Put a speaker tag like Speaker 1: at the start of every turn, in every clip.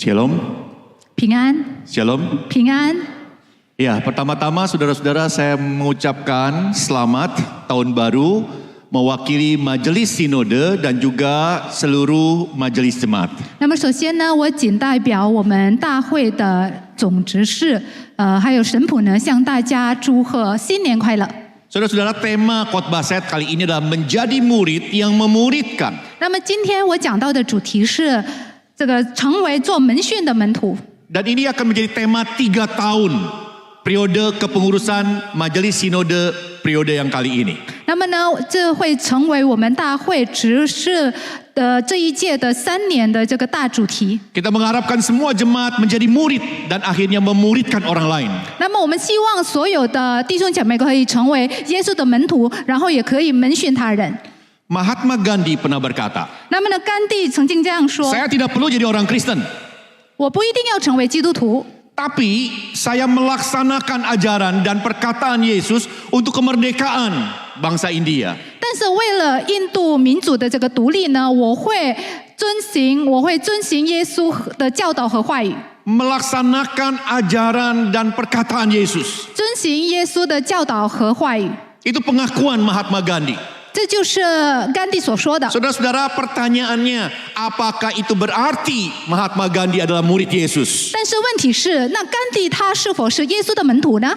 Speaker 1: Shalom.
Speaker 2: 平安，
Speaker 1: Shalom.
Speaker 2: 平安。
Speaker 1: Ya, pertama-tama saudara-saudara saya mengucapkan selamat tahun baru mewakili Majelis Sinode dan juga seluruh majelis jemaat.
Speaker 2: 那么首先呢，我仅代表我们大会的总执事，还有神仆呢，向大家祝贺新年快乐。
Speaker 1: Saudara-saudara, tema khotbah saya kali ini adalah menjadi murid yang memuridkan.
Speaker 2: 那么今天我讲到的主题是这个成为做门训的门徒。
Speaker 1: Dan ini akan menjadi tema 3 tahun periode kepengurusan Majelis Sinode periode yang kali ini.
Speaker 2: 那么呢，这会成为我们大会执事的这一届的3年的这个大主题。
Speaker 1: Kita mengharapkan semua jemaat menjadi murid dan akhirnya memuridkan orang lain.
Speaker 2: 那么我们希望所有的弟兄姐妹可以成为耶稣的门徒，然后也可以门训他人。
Speaker 1: Mahatma Gandhi pernah berkata,
Speaker 2: 那么呢，甘地曾经这样说
Speaker 1: saya tidak perlu jadi orang Kristen,
Speaker 2: 我不一定要成为基督徒，
Speaker 1: tapi saya melaksanakan ajaran dan perkataan Yesus untuk kemerdekaan bangsa India.
Speaker 2: 但是为了印度民主的这个独立呢，我会遵行耶稣的教导和话语，
Speaker 1: Melaksanakan ajaran dan perkataan Yesus.
Speaker 2: 遵行耶稣的教导和话语，
Speaker 1: Itu pengakuan Mahatma Gandhi.
Speaker 2: 这就是甘地所说的。
Speaker 1: Saudara-saudara, pertanyaannya, apakah itu berarti Mahatma Gandhi adalah murid Yesus?
Speaker 2: 但是问题是，那甘地他是否是耶稣的门徒呢？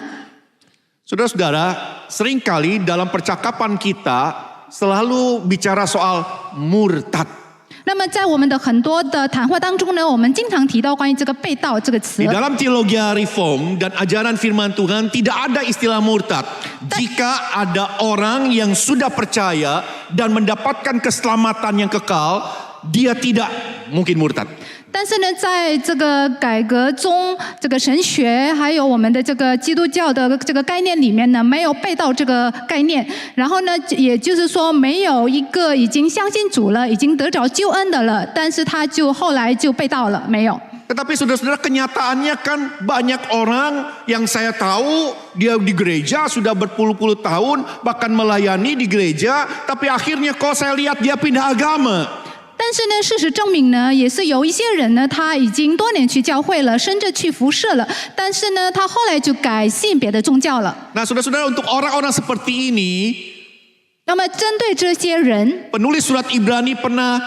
Speaker 1: Saudara-saudara, seringkali dalam percakapan kita selalu bicara soal murtad.
Speaker 2: 那么在我们的很多的谈话当中呢，我们经常提到关于这个被盗这个词。
Speaker 1: Di dalam teologi reform dan ajaran firman Tuhan tidak ada istilah murtad. Jika ada orang yang sudah percaya dan mendapatkan keselamatan yang kekal, dia tidak mungkin murtad.
Speaker 2: 但是呢，在这个改革中，这个神学还有我们的这个基督教的这个概念里面呢，没有被盗这个概念。然后呢，也就是说，没有一个已经相信主了、已经得着救恩的了，但是他就后来就被盗了，没有。
Speaker 1: Tetapi saudara-saudara, kenyataannya kan banyak orang yang saya tahu dia di gereja sudah berpuluh-puluh tahun, bahkan melayani di gereja, tapi akhirnya kok saya lihat dia pindah agama.
Speaker 2: 但是呢，事实证明呢，也是有一些人呢，他已经多年去教会了，甚至去服侍了，但是呢，他后来就改信别的宗教了。
Speaker 1: Nah, saudara-saudara, untuk orang-orang seperti ini,
Speaker 2: 那么针对这些人，
Speaker 1: penulis surat Ibrani pernah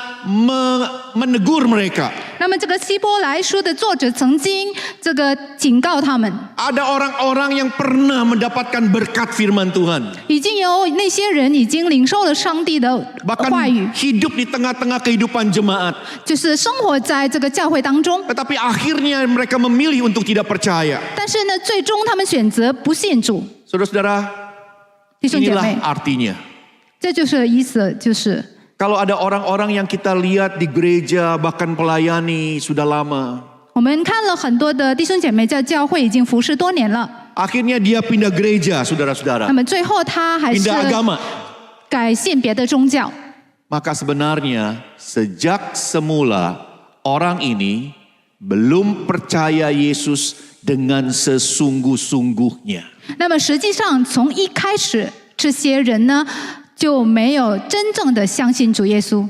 Speaker 1: menegur mereka.
Speaker 2: 那么这个希伯来书的作者曾经这个警告他们，
Speaker 1: Ada orang-orang yang pernah mendapatkan berkat firman Tuhan.
Speaker 2: 已经有那些人已经领受了上帝的话语，
Speaker 1: Bahkan hidup di tengah-tengah kehidupan jemaat.
Speaker 2: 就是生活在这个教会当中，
Speaker 1: Tetapi akhirnya mereka memilih untuk tidak percaya.
Speaker 2: 但是呢，最终他们选择不信主。
Speaker 1: Saudara-saudara,
Speaker 2: 弟兄姐
Speaker 1: inilah
Speaker 2: 妹，
Speaker 1: artinya.
Speaker 2: 这就是意思，就是。
Speaker 1: Kalau ada orang-orang yang kita lihat di gereja bahkan pelayani sudah lama,
Speaker 2: 我们看了很多的弟兄姐妹在教会已经服侍多年了，
Speaker 1: akhirnya dia pindah gereja, saudara-saudara.
Speaker 2: 那么最后他还是
Speaker 1: Pindah agama.
Speaker 2: 改信别的宗教。
Speaker 1: Maka sebenarnya sejak semula orang ini belum percaya Yesus dengan sesungguh-sungguhnya.
Speaker 2: 那么实际上从一开始，这些人呢就没有真正的相信主耶稣。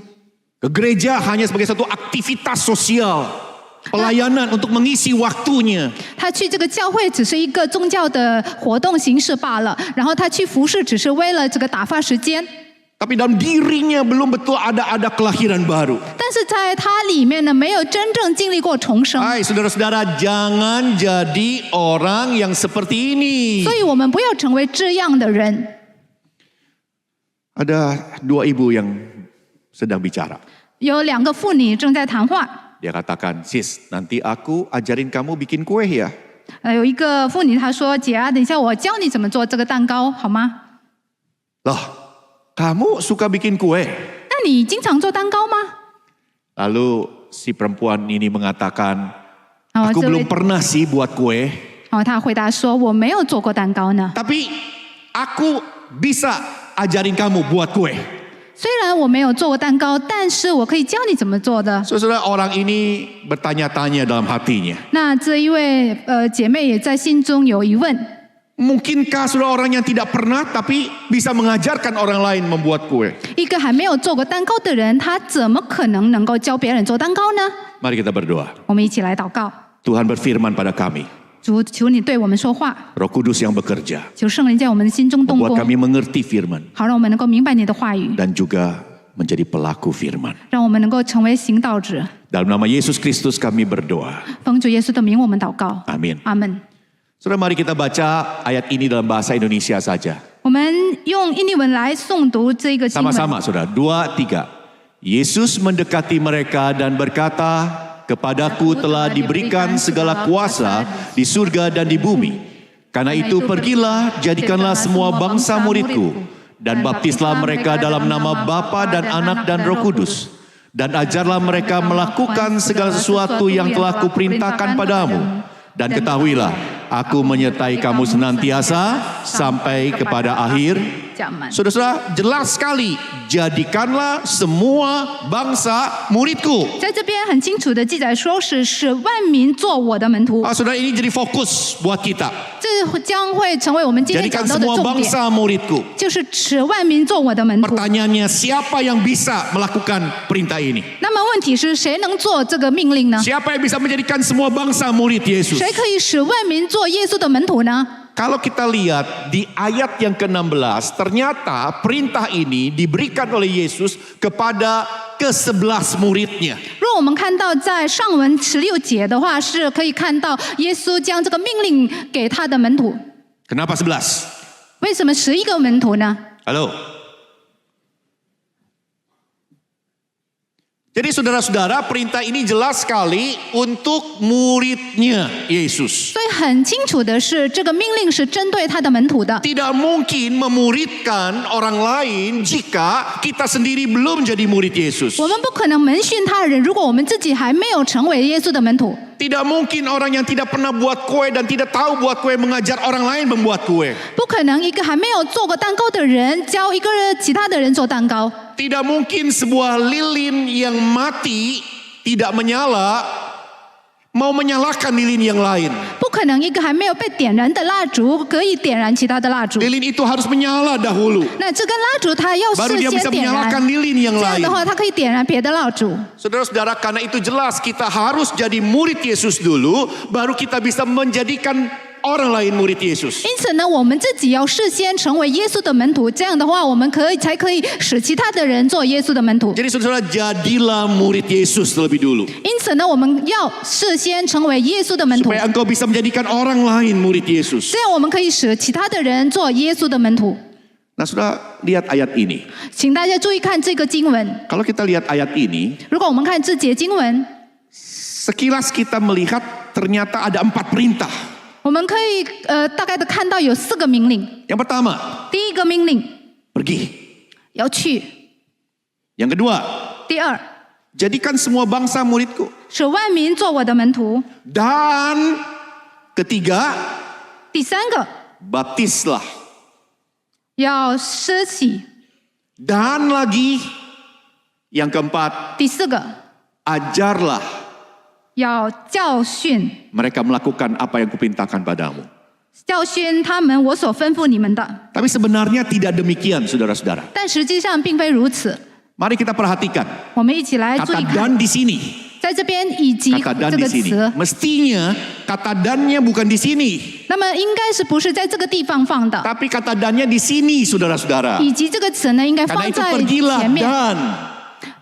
Speaker 1: Ke gereja hanya sebagai satu aktivitas sosial, pelayanan untuk mengisi waktunya.
Speaker 2: 他去这个教会只是一个宗教的活动形式罢了，然后他去服侍只是为了这个打发时间。
Speaker 1: Tapi dalam dirinya belum betul ada kelahiran baru.
Speaker 2: 但是在他里面呢，没有真正经历过重生。
Speaker 1: Hai saudara-saudara, jangan jadi orang yang seperti ini.
Speaker 2: 所以我们不要成为这样的人。
Speaker 1: Ada 2 ibu yang sedang bicara.
Speaker 2: 有2个妇女正在谈话，
Speaker 1: Dia katakan, sis, nanti aku ajarin kamu bikin kue ya.
Speaker 2: 有一个妇女她说：“姐啊，等一下我教你怎么做这个蛋糕，好吗？”
Speaker 1: Loh, kamu suka bikin kue?
Speaker 2: 那你经常做蛋糕吗？
Speaker 1: Lalu si perempuan ini mengatakan,
Speaker 2: 哦，
Speaker 1: aku
Speaker 2: 这位
Speaker 1: belum pernah sih buat kue.
Speaker 2: 她回答说：“我没有做过蛋糕呢。
Speaker 1: Tapi aku bisa ajarin kamu buat kue.
Speaker 2: 虽然我没有做过蛋糕，但是我可以教你怎么做的。”
Speaker 1: Saudara, orang ini bertanya-tanya dalam hatinya.
Speaker 2: 那这一位姐妹也在心中有疑问：
Speaker 1: Mungkinkah saudara orang yang tidak pernah tapi bisa mengajarkan orang lain membuat kue?
Speaker 2: 一个还没有做过蛋糕的人，他怎么可能能够教别人做蛋糕呢？
Speaker 1: Mari kita berdoa.
Speaker 2: 我们一起来祷告，
Speaker 1: Tuhan berfirman pada kami.
Speaker 2: 主，求你对我们说话，
Speaker 1: Roh Kudus yang bekerja.
Speaker 2: 求圣灵在我们的心中动
Speaker 1: Membuat
Speaker 2: 工，
Speaker 1: kami mengerti firman.
Speaker 2: 好让我们能够明白你的话语，
Speaker 1: Dan juga menjadi pelaku firman.
Speaker 2: 让我们能够成为行道者。
Speaker 1: Dalam nama Yesus Kristus kami berdoa.
Speaker 2: 奉主耶稣的名，我们祷告，
Speaker 1: Amin.
Speaker 2: 阿门。
Speaker 1: Saudara, mari kita baca ayat ini dalam bahasa Indonesia saja.
Speaker 2: 我们用印尼文来诵读这个经文。
Speaker 1: Sama-sama, saudara. 2, 3. Yesus mendekati mereka dan berkata, kepadaku telah diberikan segala kuasa di surga dan di bumi. Karena itu pergilah, jadikanlah semua bangsa muridku. Dan baptislah mereka dalam nama Bapa dan Anak dan Roh Kudus. Dan ajarlah mereka melakukan segala sesuatu yang telah kuperintahkan padamu. Dan ketahuilah, aku menyertai kamu senantiasa sampai kepada akhir. Saudara-saudara, jelas sekali, jadikanlah semua bangsa muridku.
Speaker 2: 在这边很清楚的记载说是使万民做我的门徒，
Speaker 1: Saudara, ini jadi fokus buat kita.
Speaker 2: 这将会成为我们今天
Speaker 1: Jadikan
Speaker 2: 讲到的
Speaker 1: semua
Speaker 2: 重点，
Speaker 1: bangsa muridku.
Speaker 2: 就是使万民做我的门徒。
Speaker 1: Pertanyaannya, siapa yang bisa melakukan perintah ini?
Speaker 2: 那么问题是谁能做这个命令呢？
Speaker 1: Siapa yang bisa menjadikan semua bangsa murid Yesus?
Speaker 2: 谁可以使万民做耶稣的门徒呢？
Speaker 1: Kalau kita lihat di ayat yang ke-16, ternyata perintah ini diberikan oleh Yesus kepada ke-11 muridnya.
Speaker 2: 如果我们看到在上文16节的话，是可以看到耶稣将这个命令给他的门徒。
Speaker 1: Kenapa 11?
Speaker 2: 为什么11个门徒呢？
Speaker 1: Halo? Jadi saudara-saudara, perintah ini jelas sekali untuk muridnya Yesus.
Speaker 2: 所以很清楚的是，这个命令是针对他的门徒的。
Speaker 1: Tidak mungkin memuridkan orang lain jika kita sendiri belum jadi murid Yesus.
Speaker 2: 我们不可能门训他人，如果我们自己还没有成为耶稣的门徒。
Speaker 1: Tidak mungkin orang yang tidak pernah buat kue dan tidak tahu buat kue mengajar orang lain membuat kue.
Speaker 2: 不可能一个还没有做过蛋糕的人教一个其他的人做蛋糕。
Speaker 1: Tidak mungkin sebuah lilin yang mati tidak menyala mau menyalakan lilin yang lain.
Speaker 2: 不可能一个还没有被点燃的蜡烛可以点燃其他的蜡烛。
Speaker 1: Lilin itu harus menyala dahulu.
Speaker 2: 那这根蜡烛它要
Speaker 1: Baru
Speaker 2: 事
Speaker 1: dia
Speaker 2: 先
Speaker 1: bisa
Speaker 2: 点燃，
Speaker 1: menyalakan lilin yang
Speaker 2: 这样
Speaker 1: lain.
Speaker 2: 的话它可以点燃别的蜡烛。
Speaker 1: Saudara-saudara, karena itu jelas kita harus jadi murid Yesus dulu, baru kita bisa menjadikan orang lain murid Yesus.
Speaker 2: 因此呢，我们自己要事先成为耶稣的门徒，这样的话，我们才可以使其他的人做耶稣的门徒。
Speaker 1: Jadi saudara, jadilah murid Yesus terlebih dulu.
Speaker 2: 因此呢，我们要事先成为耶稣的门徒，
Speaker 1: Supaya engkau bisa menjadikan orang lain murid Yesus.
Speaker 2: 这样我们可以使其他的人做耶稣的门徒。
Speaker 1: Nah, saudara, lihat ayat ini.
Speaker 2: 请大家注意看这个经文。
Speaker 1: Kalau kita lihat ayat ini,
Speaker 2: 如果我们看这节经文，
Speaker 1: sekilas kita melihat ternyata ada 4 perintah.
Speaker 2: 我们可以大概的看到有4个命令。
Speaker 1: Yang pertama,
Speaker 2: 第一个命令
Speaker 1: pergi.
Speaker 2: 要去，
Speaker 1: Yang kedua,
Speaker 2: 第二
Speaker 1: jadikan semua bangsa muridku.
Speaker 2: 使万民做我的门徒，
Speaker 1: Dan ketiga,
Speaker 2: 第三个
Speaker 1: baptislah.
Speaker 2: 要施洗，
Speaker 1: Dan lagi, yang keempat,
Speaker 2: 第4个
Speaker 1: ajarlah
Speaker 2: 要教训，
Speaker 1: mereka melakukan apa yang kuperintahkan padamu.
Speaker 2: 教训他们我所吩咐你们的。
Speaker 1: Tapi sebenarnya tidak demikian, saudara-saudara.
Speaker 2: 但实际上并非如此。
Speaker 1: Mari kita perhatikan
Speaker 2: 我们一起来注
Speaker 1: kata
Speaker 2: 意看，
Speaker 1: dan di sini.
Speaker 2: 在这边以及
Speaker 1: Kata dan
Speaker 2: 这
Speaker 1: di
Speaker 2: 个
Speaker 1: sini.
Speaker 2: 词，
Speaker 1: Mestinya kata dannya bukan di sini,
Speaker 2: 那么应该是不是在这个地方放的？
Speaker 1: tapi kata dannya di sini, saudara-saudara.
Speaker 2: 以及这个词呢，应该
Speaker 1: Karena
Speaker 2: 放
Speaker 1: itu
Speaker 2: 在
Speaker 1: pergilah
Speaker 2: 前面，
Speaker 1: dan.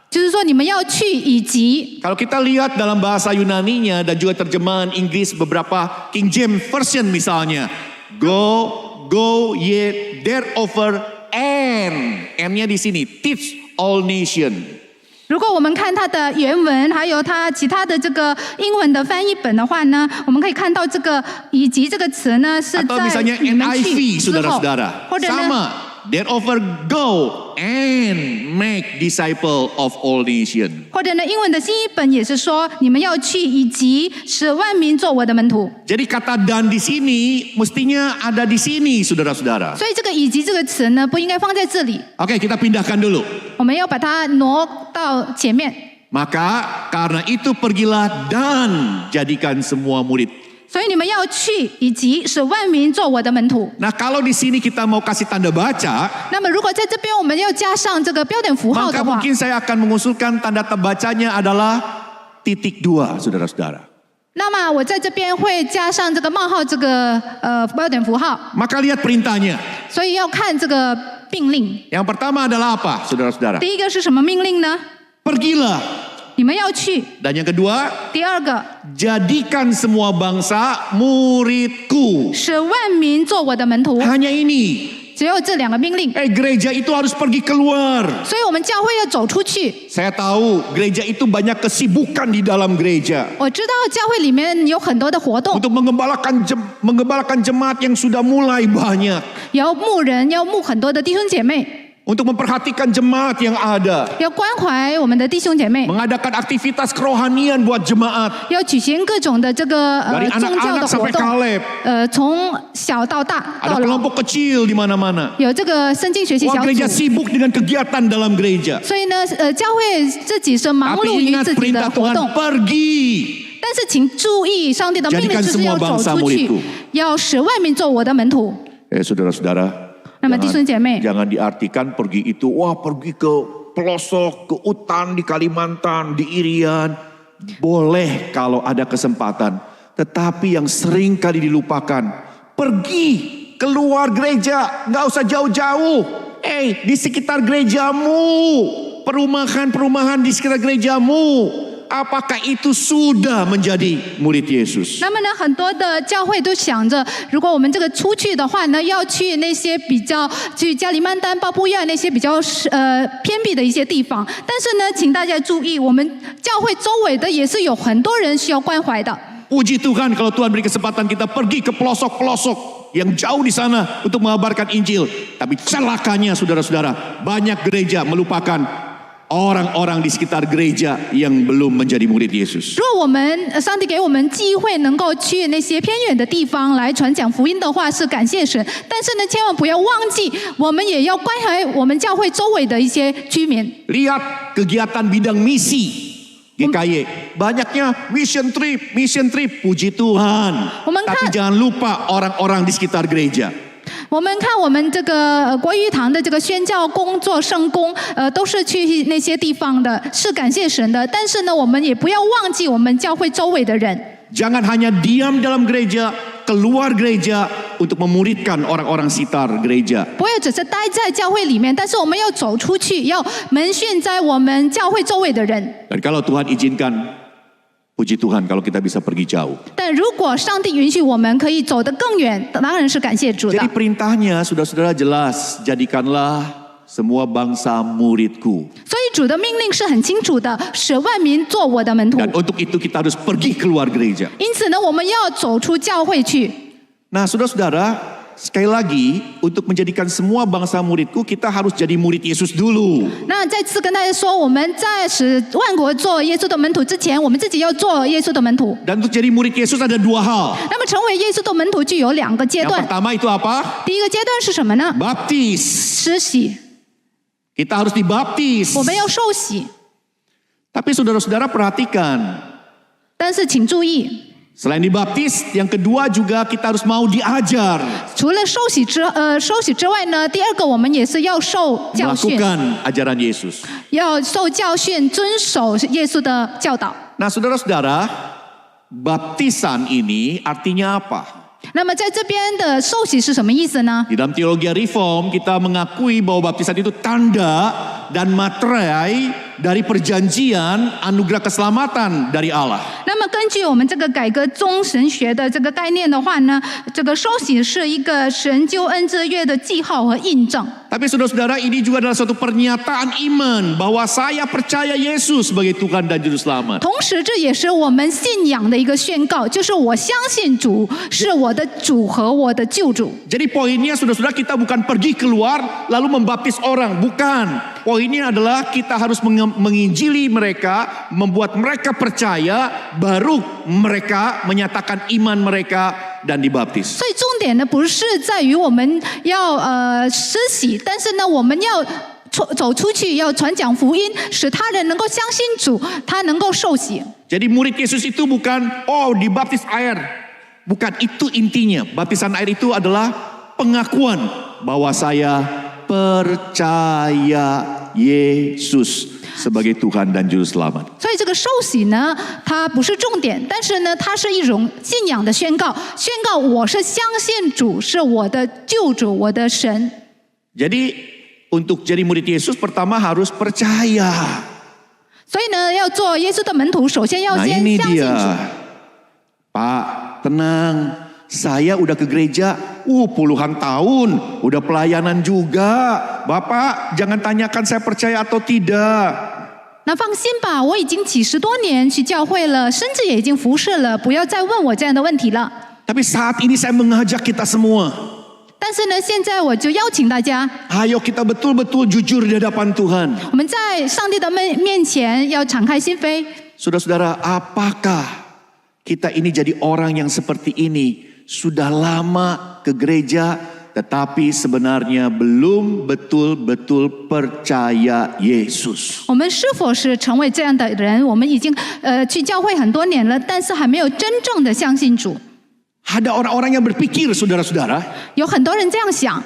Speaker 2: 就是说你们要去以及。
Speaker 1: Kalau kita lihat dalam bahasa Yunaninya dan juga terjemahan Inggris beberapa King James Version misalnya, go ye thereover and M-nya di sini, teach all nation.
Speaker 2: 如果我们看它的原文，还有它其他的这个英文的翻译本的话呢，我们可以看到这个以及这个词呢是
Speaker 1: Atau
Speaker 2: 在
Speaker 1: misalnya
Speaker 2: 你们去
Speaker 1: NIV
Speaker 2: 之后，
Speaker 1: saudara-saudara.
Speaker 2: 或者呢
Speaker 1: Sama, thereover go and make disciple of all nation.
Speaker 2: 或者呢，英文的新译本也是说，你们要去以及使万民做我的门徒。
Speaker 1: Jadi kata dan di sini mestinya ada di sini, saudara-saudara.
Speaker 2: 所以这个以及这个词呢，不应该放在这里，
Speaker 1: Oke, kita pindahkan dulu.
Speaker 2: 我们要把它挪到前面。
Speaker 1: Maka karena itu pergilah dan jadikan semua murid.
Speaker 2: 所以你们要去，以及使万民做我的门徒。
Speaker 1: Nah, kalau di sini kita mau kasih tanda baca,
Speaker 2: 那么如果在这边我们要加上这个标点符号
Speaker 1: maka
Speaker 2: 的话，
Speaker 1: mungkin saya akan mengusulkan tanda bacanya adalah titik 2, saudara-saudara.
Speaker 2: 那么我在这边会加上这个冒号这个标点符号，
Speaker 1: Maka lihat perintahnya.
Speaker 2: 所以要看这个命令。
Speaker 1: Yang pertama adalah apa, saudara-saudara?
Speaker 2: 第一个是什么命令呢？
Speaker 1: Pergilah.
Speaker 2: 你们要去。
Speaker 1: Dan yang kedua,
Speaker 2: 第二个，
Speaker 1: jadikan semua bangsa muridku.
Speaker 2: 使万民做我的门徒。
Speaker 1: Hanya ini.
Speaker 2: 只有这两个命令，
Speaker 1: Gereja itu harus pergi keluar.
Speaker 2: 所以我们教会要走出去。
Speaker 1: Saya tahu gereja itu banyak kesibukan di dalam gereja.
Speaker 2: 我知道教会里面有很多的活动，
Speaker 1: Untuk menggembalakan jemaat yang sudah mulai banyak.
Speaker 2: 要牧人，要牧很多的弟兄姐妹，
Speaker 1: Untuk memperhatikan jemaat yang ada.
Speaker 2: 要关怀我们的弟兄姐妹，
Speaker 1: Mengadakan aktivitas kerohanian buat jemaat.
Speaker 2: 要举行各种的这个
Speaker 1: Dari
Speaker 2: 宗教
Speaker 1: anak-anak
Speaker 2: 的活
Speaker 1: sampai
Speaker 2: 动，
Speaker 1: Kaleb.
Speaker 2: 从小到大
Speaker 1: Ada
Speaker 2: 到老，
Speaker 1: kelompok kecil di mana-mana.
Speaker 2: 有这个圣经学习
Speaker 1: Wah,
Speaker 2: 小
Speaker 1: gereja
Speaker 2: 组。
Speaker 1: sibuk dengan kegiatan dalam gereja.
Speaker 2: 所以呢，教会自己是忙碌
Speaker 1: Tapi
Speaker 2: 于
Speaker 1: ingat
Speaker 2: 自己的
Speaker 1: perintah
Speaker 2: 活
Speaker 1: Tuhan,
Speaker 2: 动，
Speaker 1: pergi.
Speaker 2: 但是请注意，上帝的命令
Speaker 1: Jadikan
Speaker 2: 就是要
Speaker 1: semua
Speaker 2: 走
Speaker 1: bangsa
Speaker 2: 出去
Speaker 1: muridku，
Speaker 2: 要使外面做我的门徒。
Speaker 1: Saudara-saudara,
Speaker 2: 那么弟兄姐妹，
Speaker 1: jangan diartikan pergi itu, wah pergi ke pelosok, ke hutan di Kalimantan, di Irian. Boleh kalau ada kesempatan. Tetapi yang sering kali dilupakan, pergi keluar gereja, nggak usah jauh-jauh. Di sekitar gerejamu, perumahan-perumahan di sekitar gerejamu. Apakah itu sudah menjadi murid Yesus?
Speaker 2: 那么呢，很多的教会都想着，如果我们这个出去的话呢，要去那些比较去加里曼丹、巴布亚那些比较偏僻的一些地方。但是呢，请大家注意，我们教会周围的也是有很多人需要关怀的。
Speaker 1: Puji Tuhan kalau Tuhan beri kesempatan kita pergi ke pelosok-pelosok yang jauh di sana untuk mengabarkan Injil. Tapi celakanya saudara-saudara, banyak gereja melupakan orang-orang di sekitar gereja yang belum menjadi murid Yesus.
Speaker 2: 如果我们上帝给我们机会能够去那些偏远的地方来传讲福音的话，是感谢神。但是呢，千万不要忘记，我们也要关怀我们教会周围的一些居民。
Speaker 1: Lihat kegiatan bidang misi GKY. Banyaknya mission trip, puji Tuhan. Tapi jangan lupa orang-orang di sekitar gereja.
Speaker 2: 我们看我们这个国语堂的这个宣教工作圣工，都是去那些地方的，是感谢神的。但是呢，我们也不要忘记我们教会周围的人。
Speaker 1: Jangan hanya diam dalam gereja, keluar gereja untuk memuridkan orang-orang sekitar gereja.
Speaker 2: 不要只是待在教会里面，但是我们要走出去，要门训在我们教会周围的人。
Speaker 1: Dan kalau Tuhan izinkan, puji Tuhan kalau kita bisa pergi jauh.
Speaker 2: 但如果上帝允许我们可以走得更远，当然是感谢主的。
Speaker 1: Jadi perintahnya saudara-saudara jelas, jadikanlah semua bangsa muridku.
Speaker 2: 所以主的命令是很清楚的，使万民做我的门徒。
Speaker 1: Dan untuk itu kita harus pergi keluar gereja.
Speaker 2: 因此呢，我们要走出教会去。
Speaker 1: Nah saudara-saudara, sekali lagi untuk menjadikan semua bangsa muridku, kita harus jadi murid Yesus dulu.
Speaker 2: 那再次跟大家说，我们在使万国做耶稣的门徒之前，我们自己要做耶稣的门徒。
Speaker 1: Dan untuk jadi murid Yesus ada dua hal.
Speaker 2: 那么成为耶稣的门徒就有两个阶
Speaker 1: Yang
Speaker 2: 段。
Speaker 1: pertama itu apa?
Speaker 2: 第一个阶段是什么呢？
Speaker 1: Baptis.
Speaker 2: 施洗，
Speaker 1: Kita harus dibaptis.
Speaker 2: 我们要受洗。
Speaker 1: Tapi saudara-saudara perhatikan,
Speaker 2: 但是请注意，
Speaker 1: selain dibaptis, yang kedua juga kita harus mau diajar.
Speaker 2: 除了受洗之外呢，第二个我们也是要受教训，
Speaker 1: Melakukan ajaran Yesus.
Speaker 2: 要受教训，遵守耶稣的教导。
Speaker 1: Nah saudara-saudara, baptisan ini artinya apa?
Speaker 2: 那么在这边的受洗是什么意思呢？
Speaker 1: Di dalam teologi reform kita mengakui bahwa baptisan itu tanda dan materai dari perjanjian anugerah keselamatan dari Allah.
Speaker 2: 那么根据我们这个改革宗神学的这个概念的话呢，这个受洗是一个神救恩之约的记号和印证。
Speaker 1: Tapi saudara-saudara, ini juga adalah suatu pernyataan iman bahwa saya percaya Yesus sebagai Tuhan dan Juru Selamat.
Speaker 2: 同时，这也是我们信仰的一个宣告，就是我相信主是我的主和我的救主。
Speaker 1: Jadi poinnya saudara-saudara, kita bukan pergi keluar lalu membaptis orang, bukan. Poinnya adalah kita harus menginjili mereka, membuat mereka percaya, baru mereka menyatakan iman mereka dan dibaptis.
Speaker 2: 所以重点呢，不是在于我们要施洗，但是呢，我们要走出去，要传讲福音，使他人能够相信主，他能够受洗。
Speaker 1: Jadi murid Yesus itu bukan, oh dibaptis air, Bukan itu intinya. Baptisan air itu adalah pengakuan bahwa saya percaya Yesus sebagai Tuhan dan Juru Selamat.
Speaker 2: 所以这个受洗呢，它不是重点，但是呢，它是一种信仰的宣告，宣告我是相信主是我的救主，我的神。
Speaker 1: Jadi untuk jadi murid Yesus pertama harus percaya.
Speaker 2: 所以呢，要做耶稣的门徒，首先要
Speaker 1: Nah
Speaker 2: 先
Speaker 1: ini
Speaker 2: 相信主。
Speaker 1: dia. Pak, tenang. Saya udah ke gereja, puluhan tahun, udah pelayanan juga. Bapak, jangan tanyakan saya percaya atau tidak.
Speaker 2: 那放心吧，我已经几十多年去教会了，甚至也已经服侍了，不要再问我这样的问题了。
Speaker 1: Tapi saat ini saya mengajak kita semua.
Speaker 2: 但是呢，现在我就邀请大家，
Speaker 1: Ayo kita betul-betul jujur di hadapan Tuhan.
Speaker 2: 我们在上帝的面前要敞开心扉。
Speaker 1: Saudara-saudara, apakah kita ini jadi orang yang seperti ini? Sudah lama ke gereja, tetapi sebenarnya belum betul-betul percaya Yesus.
Speaker 2: 我们是否是成为这样的人？我们已经去教会很多年了，但是还没有真正的相信主。
Speaker 1: Ada orang-orang yang berpikir, saudara-saudara,
Speaker 2: 有很多人这样想。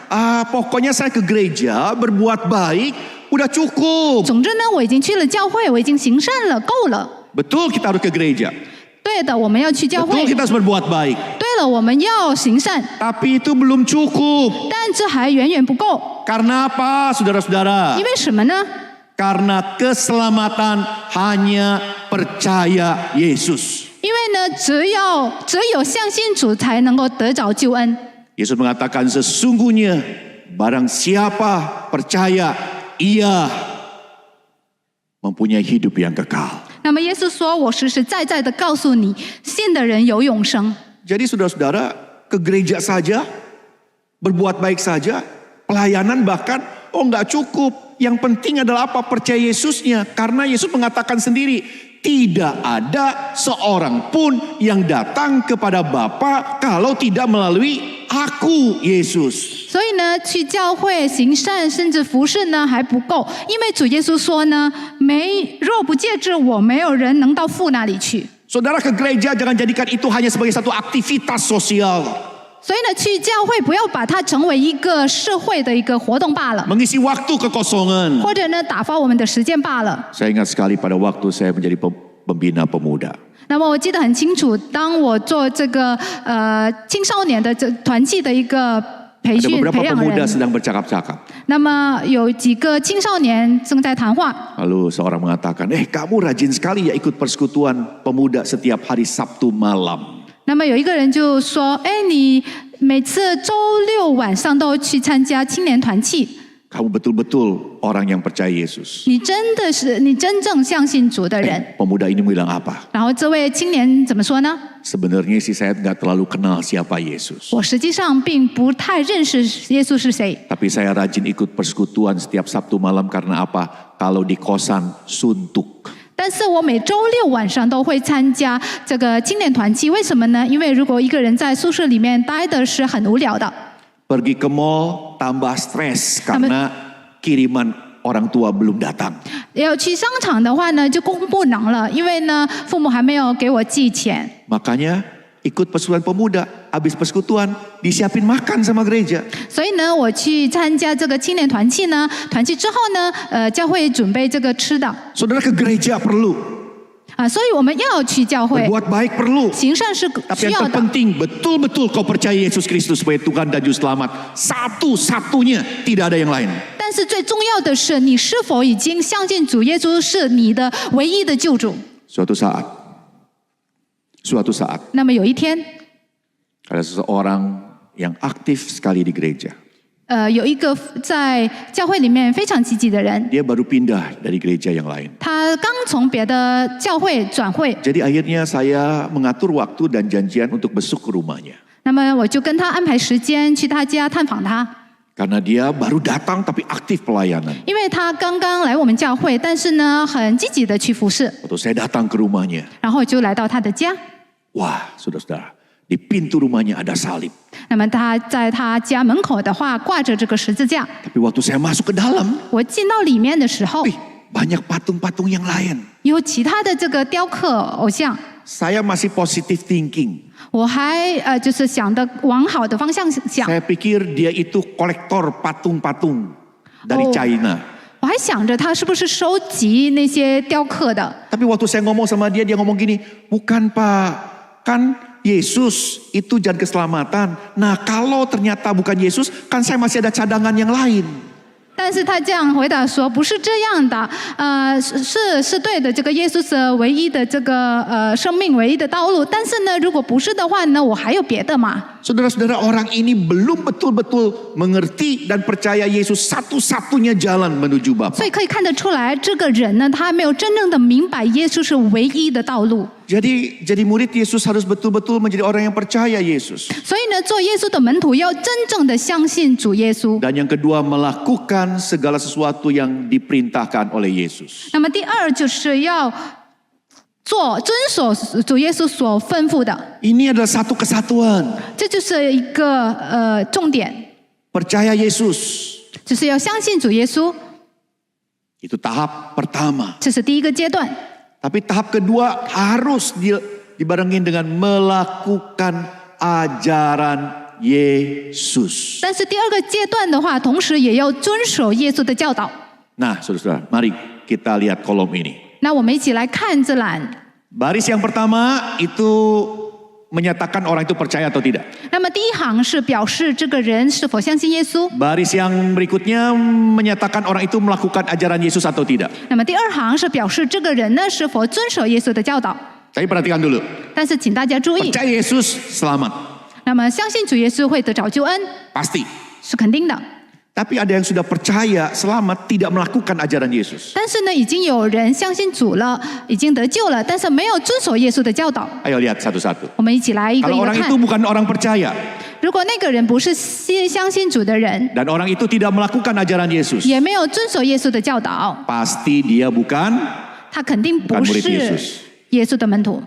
Speaker 1: pokoknya saya ke gereja, berbuat baik, udah cukup.
Speaker 2: 总之呢，我已经去了教会，我已经行善了，够了。
Speaker 1: Betul kita harus ke gereja.
Speaker 2: 对的，我们要去教
Speaker 1: Betul
Speaker 2: 会。
Speaker 1: kita harus berbuat baik.
Speaker 2: 对了，我们要行善，
Speaker 1: Tapi itu belum cukup.
Speaker 2: 但这还远远不够。
Speaker 1: Karena apa, saudara-saudara?
Speaker 2: 因为什么呢？
Speaker 1: Karena keselamatan hanya percaya Yesus.
Speaker 2: 因为呢，只有相信主才能够得着救恩。
Speaker 1: Yesus mengatakan sesungguhnya barang siapa percaya ia mempunyai hidup yang kekal.
Speaker 2: 那么耶稣说：“我实实在在的告诉你，信的人有永生。”
Speaker 1: Jadi saudara-saudara ke gereja saja, berbuat baik saja, pelayanan bahkan nggak cukup. Yang penting adalah apa? Percaya Yesusnya. Karena Yesus mengatakan sendiri, tidak ada seorang pun yang datang kepada Bapa kalau tidak melalui aku, Yesus.
Speaker 2: 所以呢，去教会行善甚至服侍呢还不够，因为主耶稣说呢，若不借着我，没有人能到父那里去。
Speaker 1: Saudara ke gereja jangan jadikan itu hanya sebagai satu aktivitas sosial.
Speaker 2: 所以呢，去教会不要把它成为一个社会的一个活动罢了，
Speaker 1: Mengisi waktu kekosongan.
Speaker 2: 或者呢打发我们的时间罢了。
Speaker 1: Saya ingat sekali pada waktu saya menjadi pembina pemuda.
Speaker 2: 那么我记得很清楚，当我做这个青少年的这团契的一个培
Speaker 1: Ada
Speaker 2: 训
Speaker 1: beberapa
Speaker 2: 培养
Speaker 1: pemuda
Speaker 2: 人，
Speaker 1: sedang bercakap-cakap.
Speaker 2: 那么有几个青少年正在谈话。
Speaker 1: Lalu seorang mengatakan, kamu rajin sekali ya ikut persekutuan pemuda setiap hari Sabtu malam.
Speaker 2: 那么有一个人就说：“哎，你每次周六晚上都去参加青年团契，
Speaker 1: Kamu betul-betul orang yang percaya Yesus.
Speaker 2: 你真正相信主的人。
Speaker 1: Pemuda ini bilang apa? ”
Speaker 2: 然后这位青年怎么说呢？
Speaker 1: Sebenarnya sih saya nggak terlalu kenal siapa Yesus.
Speaker 2: 我实际上并不太认识耶稣是谁，
Speaker 1: Tapi saya rajin ikut persekutuan setiap Sabtu malam karena apa? Kalau di kosan suntuk.
Speaker 2: 但是我每周六晚上都会参加这个青年团契，为什么呢？因为如果一个人在宿舍里面待的是很无聊的，
Speaker 1: Pergi ke mall tambah stres karena kiriman orang tua belum datang.
Speaker 2: 要去商场的话呢，就供不能了，因为呢，父母还没有给我寄钱。
Speaker 1: Makanya ikut persekutuan pemuda, habis persekutuan disiapin makan sama gereja.
Speaker 2: 所以呢，我去参加这个青年团契呢，团契之后呢，教会准备这个吃的
Speaker 1: Saudara ke gereja perlu,
Speaker 2: 所以我们要去教会，
Speaker 1: berbuat baik perlu.
Speaker 2: 行善是
Speaker 1: Tapi
Speaker 2: 需
Speaker 1: yang
Speaker 2: 要的。
Speaker 1: terpenting betul-betul kau percaya Yesus Kristus sebagai Tuhan dan Juru Selamat. Satu-satunya, tidak ada yang lain.
Speaker 2: 但是最重要的是，你是否已经相信主耶稣是你的唯一的救主？
Speaker 1: Suatu saat
Speaker 2: 那么有一天，
Speaker 1: ada seseorang yang aktif sekali di gereja.
Speaker 2: 有一个在教会里面非常积极的人，
Speaker 1: Dia baru pindah dari gereja yang lain.
Speaker 2: 他刚从别的教会转会，
Speaker 1: Jadi akhirnya saya mengatur waktu dan janjian untuk besuk ke rumahnya.
Speaker 2: 那么我就跟他安排时间去他家探访他，
Speaker 1: Karena dia baru datang tapi aktif pelayanan.
Speaker 2: 因为他刚刚来我们教会，但是呢很积极的去服侍，
Speaker 1: Waktu saya datang ke rumahnya,
Speaker 2: 然后就来到他的家。
Speaker 1: wah saudara-saudara, di pintu rumahnya ada salib.
Speaker 2: 那么他在他家门口的话挂着这个十字架，
Speaker 1: Tapi waktu saya masuk ke dalam,
Speaker 2: 我进到里面的时候，
Speaker 1: banyak patung-patung yang lain.
Speaker 2: 有其他的这个雕刻偶像，
Speaker 1: saya masih positive thinking.
Speaker 2: 我还就是想的往好的方向想，
Speaker 1: Saya pikir dia itu kolektor patung-patung dari
Speaker 2: Oh.
Speaker 1: China.
Speaker 2: 我还想着他是不是收集那些雕刻的。
Speaker 1: Tapi waktu saya ngomong sama dia ngomong gini, bukan Pak, kan Yesus itu jalan keselamatan. Nah kalau ternyata bukan Yesus, kan saya masih ada cadangan yang lain.
Speaker 2: 但是他这样回答说：“不是这样的，是对的。这个耶稣是唯一的这个生命唯一的道路。但是呢，如果不是的话呢，我还有别的嘛。”
Speaker 1: Saudara-saudara, orang ini belum betul-betul mengerti dan percaya Yesus satu-satunya jalan menuju
Speaker 2: 所
Speaker 1: Bapa.
Speaker 2: 以可以看得出来，这个人呢，他没有真正的明白耶稣是唯一的道路。
Speaker 1: Jadi murid Yesus harus betul-betul menjadi orang yang percaya Yesus.
Speaker 2: 所以呢，做耶稣的门徒要真正的相信主耶稣。
Speaker 1: Dan yang kedua, melakukan segala sesuatu yang diperintahkan oleh Yesus.
Speaker 2: 那么第二就是要遵守主耶稣所吩咐的，
Speaker 1: Ini adalah satu kesatuan.
Speaker 2: 这就是一个重点，
Speaker 1: Percaya Yesus.
Speaker 2: 就是要相信主耶稣，
Speaker 1: Itu tahap pertama.
Speaker 2: 这是第一个阶段。
Speaker 1: Tapi tahap kedua harus dibarengin dengan melakukan ajaran Yesus.
Speaker 2: 但是第二个阶段的话，同时也要遵守耶稣的教导。
Speaker 1: Nah, saudara-saudara, mari kita lihat kolom ini.
Speaker 2: 那我们一起来看这栏。
Speaker 1: Baris yang pertama itu menyatakan orang itu percaya atau tidak.
Speaker 2: 那么第一行是表示这个人是否相信耶稣，
Speaker 1: Baris yang berikutnya menyatakan orang itu melakukan ajaran Yesus atau tidak.
Speaker 2: 那么第二行是表示这个人呢是否遵守耶稣的教导。
Speaker 1: Tapi perhatikan dulu.
Speaker 2: 但是请大家注意，
Speaker 1: Percaya Yesus selamat.
Speaker 2: 那么相信主耶稣会得着救恩
Speaker 1: Pasti.
Speaker 2: 是肯定的。
Speaker 1: Tapi ada yang sudah percaya selamat tidak melakukan ajaran Yesus.
Speaker 2: 但是呢，已经有人相信主了，已经得救了，但是没有遵守耶稣的教导。
Speaker 1: Ayo lihat satu-satu.
Speaker 2: 我们一起来一个
Speaker 1: Kalau
Speaker 2: 一个
Speaker 1: orang
Speaker 2: 看
Speaker 1: itu。bukan orang percaya
Speaker 2: 如果那个人不是相信主的人，
Speaker 1: dan orang itu tidak melakukan ajaran Yesus,
Speaker 2: 也没有遵守耶稣的教导，
Speaker 1: pasti dia bukan.
Speaker 2: 他肯定不
Speaker 1: Bukan murid
Speaker 2: 是
Speaker 1: Yesus
Speaker 2: 耶稣的门徒。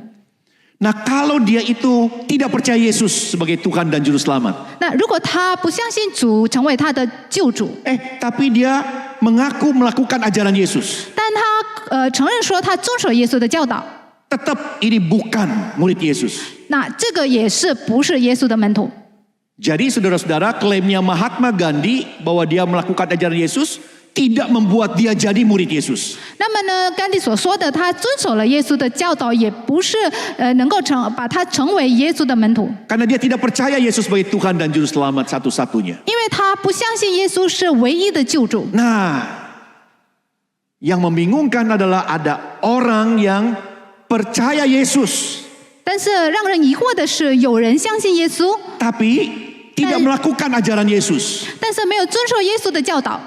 Speaker 1: Nah, kalau dia itu tidak percaya Yesus sebagai Tuhan dan Juru Selamat,
Speaker 2: 那如果他不相信主成为他的救主，
Speaker 1: tapi dia mengaku melakukan ajaran Yesus,
Speaker 2: 但他承认说他遵守耶稣的教导，
Speaker 1: tetap ini bukan murid Yesus.
Speaker 2: 那这个也是不是耶稣的门徒。
Speaker 1: Jadi saudara-saudara, klaimnya Mahatma Gandhi bahwa dia melakukan ajaran Yesus tidak membuat dia jadi murid Yesus.
Speaker 2: 那么呢，甘地所说的他遵守了耶稣的教导，也不是能够把他成为耶稣的门徒，
Speaker 1: Karena dia tidak percaya Yesus sebagai Tuhan dan Juru Selamat satu-satunya.
Speaker 2: 因为他不相信耶稣是唯一的救主。
Speaker 1: Nah, yang membingungkan adalah ada orang yang percaya Yesus,
Speaker 2: 但是让人疑惑的是，有人相信耶稣，
Speaker 1: tapi tidak melakukan ajaran Yesus.
Speaker 2: 但是没有遵守耶稣的教导。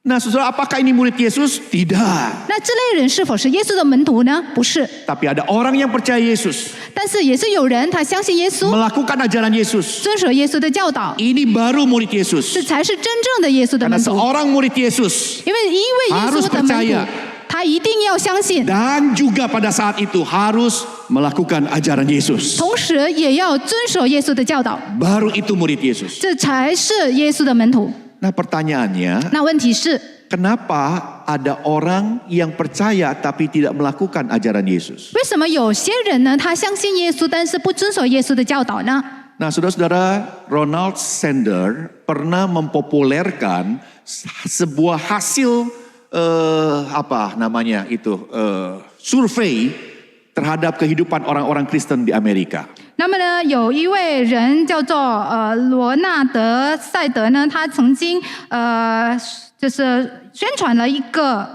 Speaker 1: Nah, saudara, apakah ini murid Yesus? Tidak.
Speaker 2: 那这类人是否是耶稣的门徒呢？不是，
Speaker 1: Tapi ada orang yang percaya Yesus,
Speaker 2: 但是也是有人他相信耶稣，
Speaker 1: melakukan ajaran Yesus.
Speaker 2: 遵守耶稣的教导，
Speaker 1: Ini baru murid Yesus.
Speaker 2: 这才是真正的耶稣的
Speaker 1: Karena
Speaker 2: 门徒。
Speaker 1: seorang murid Yesus
Speaker 2: 因为耶
Speaker 1: harus
Speaker 2: 稣的门
Speaker 1: percaya
Speaker 2: 徒，他一定要相信，
Speaker 1: dan juga pada saat itu harus melakukan ajaran Yesus.
Speaker 2: 同时也要遵守耶稣的教导，
Speaker 1: Baru itu murid Yesus.
Speaker 2: 这才是耶稣的门徒。
Speaker 1: Nah, pertanyaannya,
Speaker 2: 那问题是，
Speaker 1: kenapa ada orang yang percaya tapi tidak melakukan ajaran Yesus?
Speaker 2: 为什么有些人呢，他相信耶稣，但是不遵守耶稣的教导呢？
Speaker 1: Nah, saudara-saudara, Ronald Sanders pernah mempopulerkan sebuah hasil survei terhadap kehidupan orang-orang Kristen di Amerika.
Speaker 2: 那么呢，有一位人叫做罗纳德·赛德呢，他曾经就是宣传了一个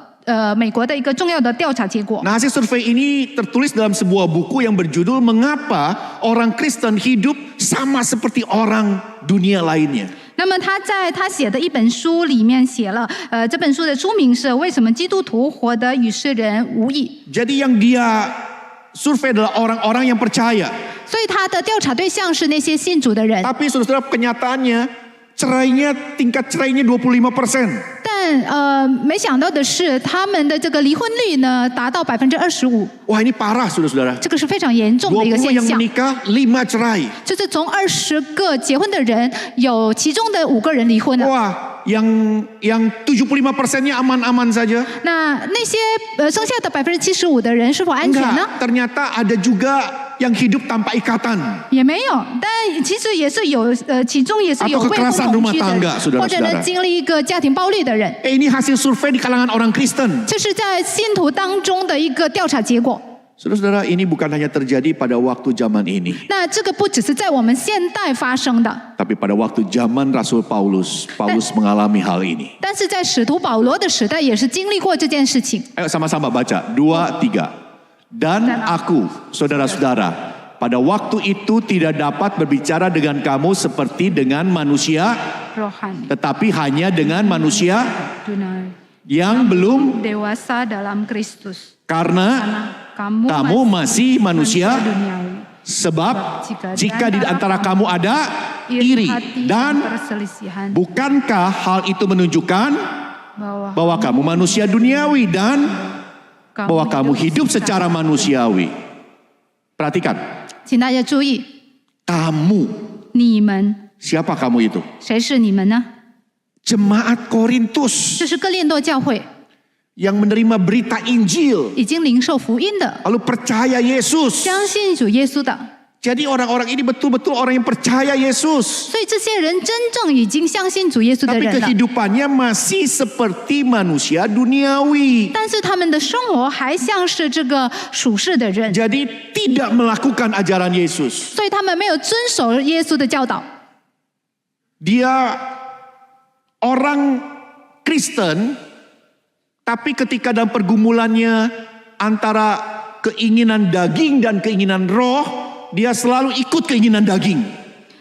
Speaker 2: 美国的一个重要的调查结果。
Speaker 1: Nah, hasil survei ini tertulis dalam sebuah buku yang berjudul Mengapa Orang Kristen Hidup Sama Seperti Orang Dunia Lainnya.
Speaker 2: 那么他写的一本书里面写了，这本书的书名是《为什么基督徒活得与世人无异》。
Speaker 1: Jadi yang dia survei adalah orang-orang yang percaya.
Speaker 2: 所以他的调查对象是那些信主的人。
Speaker 1: Tapi saudara-saudara, kenyataannya tingkat cerainya 25%.
Speaker 2: 但没想到的是，他们的这个离婚率呢达到25%，
Speaker 1: Wah, ini parah saudara-saudara.
Speaker 2: 这个是非常严重的一个
Speaker 1: 20 yang
Speaker 2: 现象。
Speaker 1: menikah, 5 cerai.
Speaker 2: 就是从20个结婚的人，有其中的5个人离婚了。
Speaker 1: Wah, yang 75%-nya aman-aman saja?
Speaker 2: 那些剩下的75%的人是否安全呢？
Speaker 1: Enggak, ternyata ada juga yang hidup tanpa ikatan.
Speaker 2: 也没有，但其实也是有其中也是有
Speaker 1: Atau
Speaker 2: 未婚
Speaker 1: kekerasan
Speaker 2: 同
Speaker 1: rumah
Speaker 2: 居的
Speaker 1: tangga,
Speaker 2: 人，
Speaker 1: saudara-saudara.
Speaker 2: 或者呢经历一个家庭暴力的人，
Speaker 1: Ini hasil survei di kalangan orang Kristen.
Speaker 2: 这是在信徒当中的一个调查结果。
Speaker 1: Saudara-saudara, ini bukan hanya terjadi pada waktu zaman ini.
Speaker 2: 那这个不只是在我们现代发生的，
Speaker 1: Tapi pada waktu zaman Rasul Paulus mengalami hal ini.
Speaker 2: 但是在使徒保罗的时代也是经历过这件事情。
Speaker 1: Ayo sama-sama baca, 2, 3. Dan aku, saudara-saudara, pada waktu itu tidak dapat berbicara dengan kamu seperti dengan manusia, tetapi hanya dengan manusia yang belum,
Speaker 2: dewasa dalam Kristus.
Speaker 1: karena kamu masih manusia.
Speaker 2: duniawi.
Speaker 1: Sebab jika di antara kamu ada iri dan
Speaker 2: perselisihan,
Speaker 1: bukankah hal itu menunjukkan bahwa kamu manusia duniawi dan bahwa kamu hidup secara manusiawi. Perhatikan,
Speaker 2: 请大家注意，
Speaker 1: kamu,
Speaker 2: 你们
Speaker 1: siapa kamu itu?
Speaker 2: 谁是你们呢？
Speaker 1: Jemaat Korintus
Speaker 2: 这是哥林多教会
Speaker 1: yang menerima berita Injil,
Speaker 2: 已经领受福音的，
Speaker 1: lalu percaya Yesus.
Speaker 2: 相信主耶稣的，
Speaker 1: Jadi orang-orang ini betul-betul orang yang percaya Yesus.
Speaker 2: 所以这些人真正已经相信主耶稣的
Speaker 1: Tapi
Speaker 2: 人了。
Speaker 1: kehidupannya masih seperti manusia duniawi.
Speaker 2: 但是他们的生活还像是这个属世的人，
Speaker 1: Jadi tidak melakukan ajaran Yesus.
Speaker 2: 所以他们没有遵守耶稣的教导。
Speaker 1: Dia orang Kristen, tapi ketika dalam pergumulannya antara keinginan daging dan keinginan roh, dia selalu ikut keinginan daging.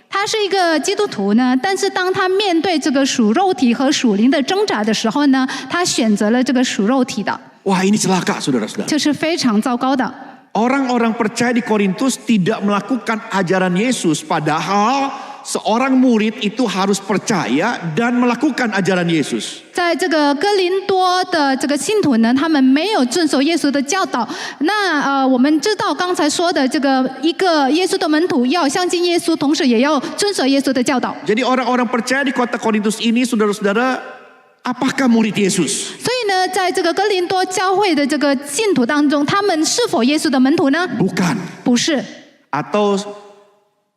Speaker 2: 他是一个基督徒呢，但是当他面对这个属肉体和属灵的挣扎的时候呢，他选择了这个属肉体的，
Speaker 1: Wah, ini celaka, saudara-saudara.
Speaker 2: 这是非常糟糕的。
Speaker 1: Orang-orang percaya di Korintus tidak melakukan ajaran Yesus, padahal seorang murid itu harus percaya dan melakukan ajaran Yesus.
Speaker 2: 在这个哥林多的这个信徒呢，他们没有遵守耶稣的教导。那我们知道刚才说的这个一个耶稣的门徒要相信耶稣，同时也要遵守耶稣的教导。
Speaker 1: Jadi orang-orang percaya di kota Korintus ini, saudara-saudara, apakah murid Yesus?
Speaker 2: 所以呢，在这个哥林多教会的这个信徒当中，他们是否耶稣的门徒呢？
Speaker 1: Bukan.
Speaker 2: 不是，
Speaker 1: Atau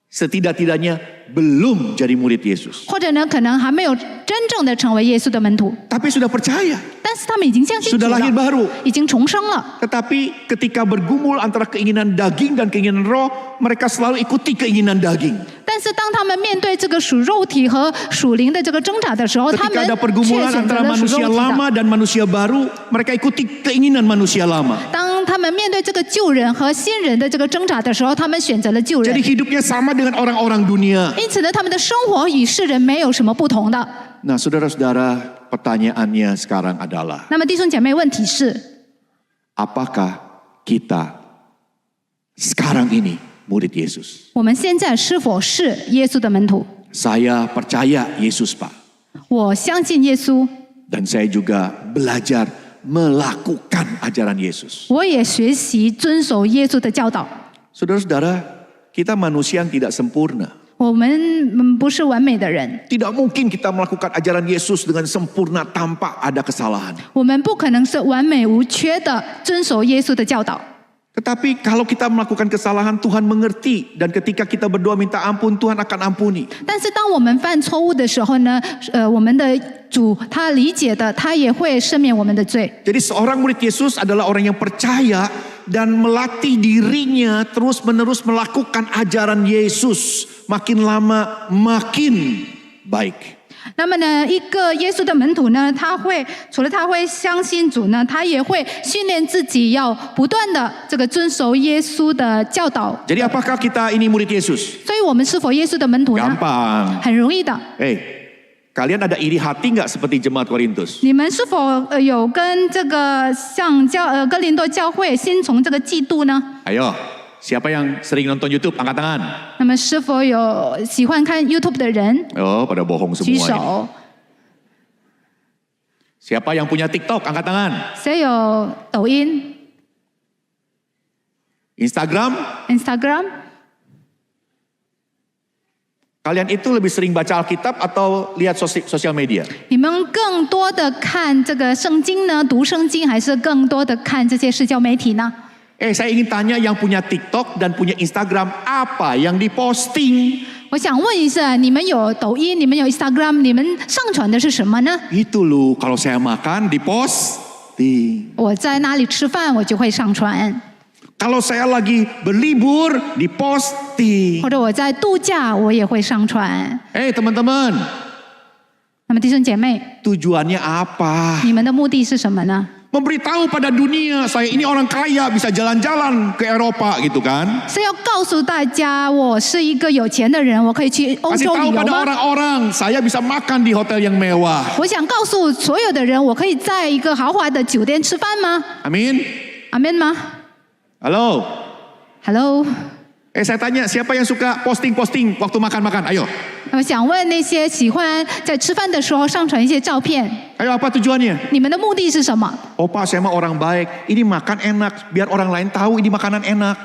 Speaker 1: setidak-tidaknya belum jadi murid Yesus.
Speaker 2: 或者呢，可能还没有真正的成为耶稣的门徒，
Speaker 1: Tapi sudah percaya,
Speaker 2: 但是他们已经相信主
Speaker 1: sudah lahir
Speaker 2: 了，
Speaker 1: baru.
Speaker 2: 已经重生了。
Speaker 1: Tetapi ketika bergumul antara keinginan daging dan keinginan roh, mereka selalu ikuti keinginan daging.
Speaker 2: 但是当他们面对这个属肉体和属灵的这个挣扎的时候，他
Speaker 1: Ketika
Speaker 2: 们
Speaker 1: ada
Speaker 2: 却
Speaker 1: pergumulan
Speaker 2: 选择
Speaker 1: antara
Speaker 2: 了属
Speaker 1: manusia
Speaker 2: 肉体的。
Speaker 1: lama dan manusia baru, mereka ikuti keinginan manusia lama.
Speaker 2: 当他们面对这个旧人和新人的这个挣扎的时候，他们选择了旧人
Speaker 1: Jadi。hidupnya sama dengan orang-orang dunia.
Speaker 2: 因此呢，他们的生活与世人没有什么不同的。
Speaker 1: Nah, saudara-saudara, pertanyaannya sekarang adalah,
Speaker 2: 那么弟兄姐妹，问题是，
Speaker 1: apakah kita sekarang ini murid Yesus?
Speaker 2: 我们现在是否是耶稣的门徒？
Speaker 1: Saya percaya Yesus, Pak.
Speaker 2: 我相信耶稣，
Speaker 1: Dan saya juga belajar melakukan ajaran Yesus.
Speaker 2: 我也学习遵守耶稣的教导。
Speaker 1: Saudara-saudara, kita manusia yang tidak sempurna.
Speaker 2: 我们不是完美的人，
Speaker 1: Tidak mungkin kita melakukan ajaran Yesus dengan sempurna tanpa ada kesalahan.
Speaker 2: 我们不可能是完美无缺的遵守耶稣的教导。
Speaker 1: Tetapi kalau kita melakukan kesalahan, Tuhan mengerti. Dan ketika kita berdoa minta ampun, Tuhan akan ampuni.
Speaker 2: 但是当我们犯错误的时候呢，我们的主他理解的，他也会赦免我们的罪。
Speaker 1: Jadi seorang murid Yesus adalah orang yang percaya dan melatih dirinya terus-menerus melakukan ajaran Yesus. Makin lama makin baik.
Speaker 2: 那么呢，一个耶稣的门徒呢，除了他会相信主呢，他也会训练自己要不断的这个遵守耶稣的教导。
Speaker 1: Jadi apakah kita ini murid Yesus?
Speaker 2: 所以我们是否耶稣的门徒呢？
Speaker 1: Gampang.
Speaker 2: 很容易的。
Speaker 1: Kalian ada iri hati nggak seperti jemaat Korintus?
Speaker 2: 你们是否有跟这个像哥林多教会先从这个嫉妒呢？
Speaker 1: Ayo, siapa yang sering nonton YouTube? Angkat tangan.
Speaker 2: 那么是否有喜欢看 YouTube 的人
Speaker 1: Oh, pada bohong
Speaker 2: 举
Speaker 1: semua ini.
Speaker 2: 手？
Speaker 1: Siapa yang punya TikTok? Angkat tangan.
Speaker 2: 谁有抖音、
Speaker 1: Instagram?
Speaker 2: Instagram？
Speaker 1: Kalian itu lebih sering baca Alkitab atau lihat sosial media?
Speaker 2: 你们更多的看这个圣经呢，读圣经，还是更多的看这些社交媒体呢？
Speaker 1: Saya ingin tanya yang punya TikTok dan punya Instagram, apa yang diposting?
Speaker 2: 我想问一下，你们有抖音，你们有 Instagram， 你们上传的是什么呢？
Speaker 1: Itu loh, kalau saya makan diposting.
Speaker 2: 我在哪里吃饭，我就会上传；
Speaker 1: Kalau saya lagi berlibur, diposting.
Speaker 2: 或者我在度假，我也会上传。
Speaker 1: Teman-teman,
Speaker 2: 那么弟兄姐妹，
Speaker 1: tujuannya apa?
Speaker 2: 你们的目的是什么呢？
Speaker 1: Memberitahu pada dunia, saya ini orang kaya, bisa jalan-jalan ke Eropa gitu kan.
Speaker 2: 是要告诉大家，我是一个有钱的人，我可以去欧
Speaker 1: Kasih
Speaker 2: 洲
Speaker 1: tahu
Speaker 2: 旅游
Speaker 1: pada
Speaker 2: 吗？
Speaker 1: orang-orang, saya bisa makan di hotel yang mewah.
Speaker 2: 我想告诉所有的人，我可以在一个豪华的酒店吃饭吗？
Speaker 1: Amin.
Speaker 2: 阿门吗
Speaker 1: Halo.
Speaker 2: ？Hello，
Speaker 1: Saya tanya, siapa yang suka posting-posting waktu makan-makan? Ayo.
Speaker 2: 我想问那些喜欢在吃饭的时候上传一些照片，
Speaker 1: Ayo, apa tujuannya?
Speaker 2: 你们的目的是什么？
Speaker 1: Opa, saya mah orang baik. Ini makan enak, biar orang lain tahu ini makanan enak.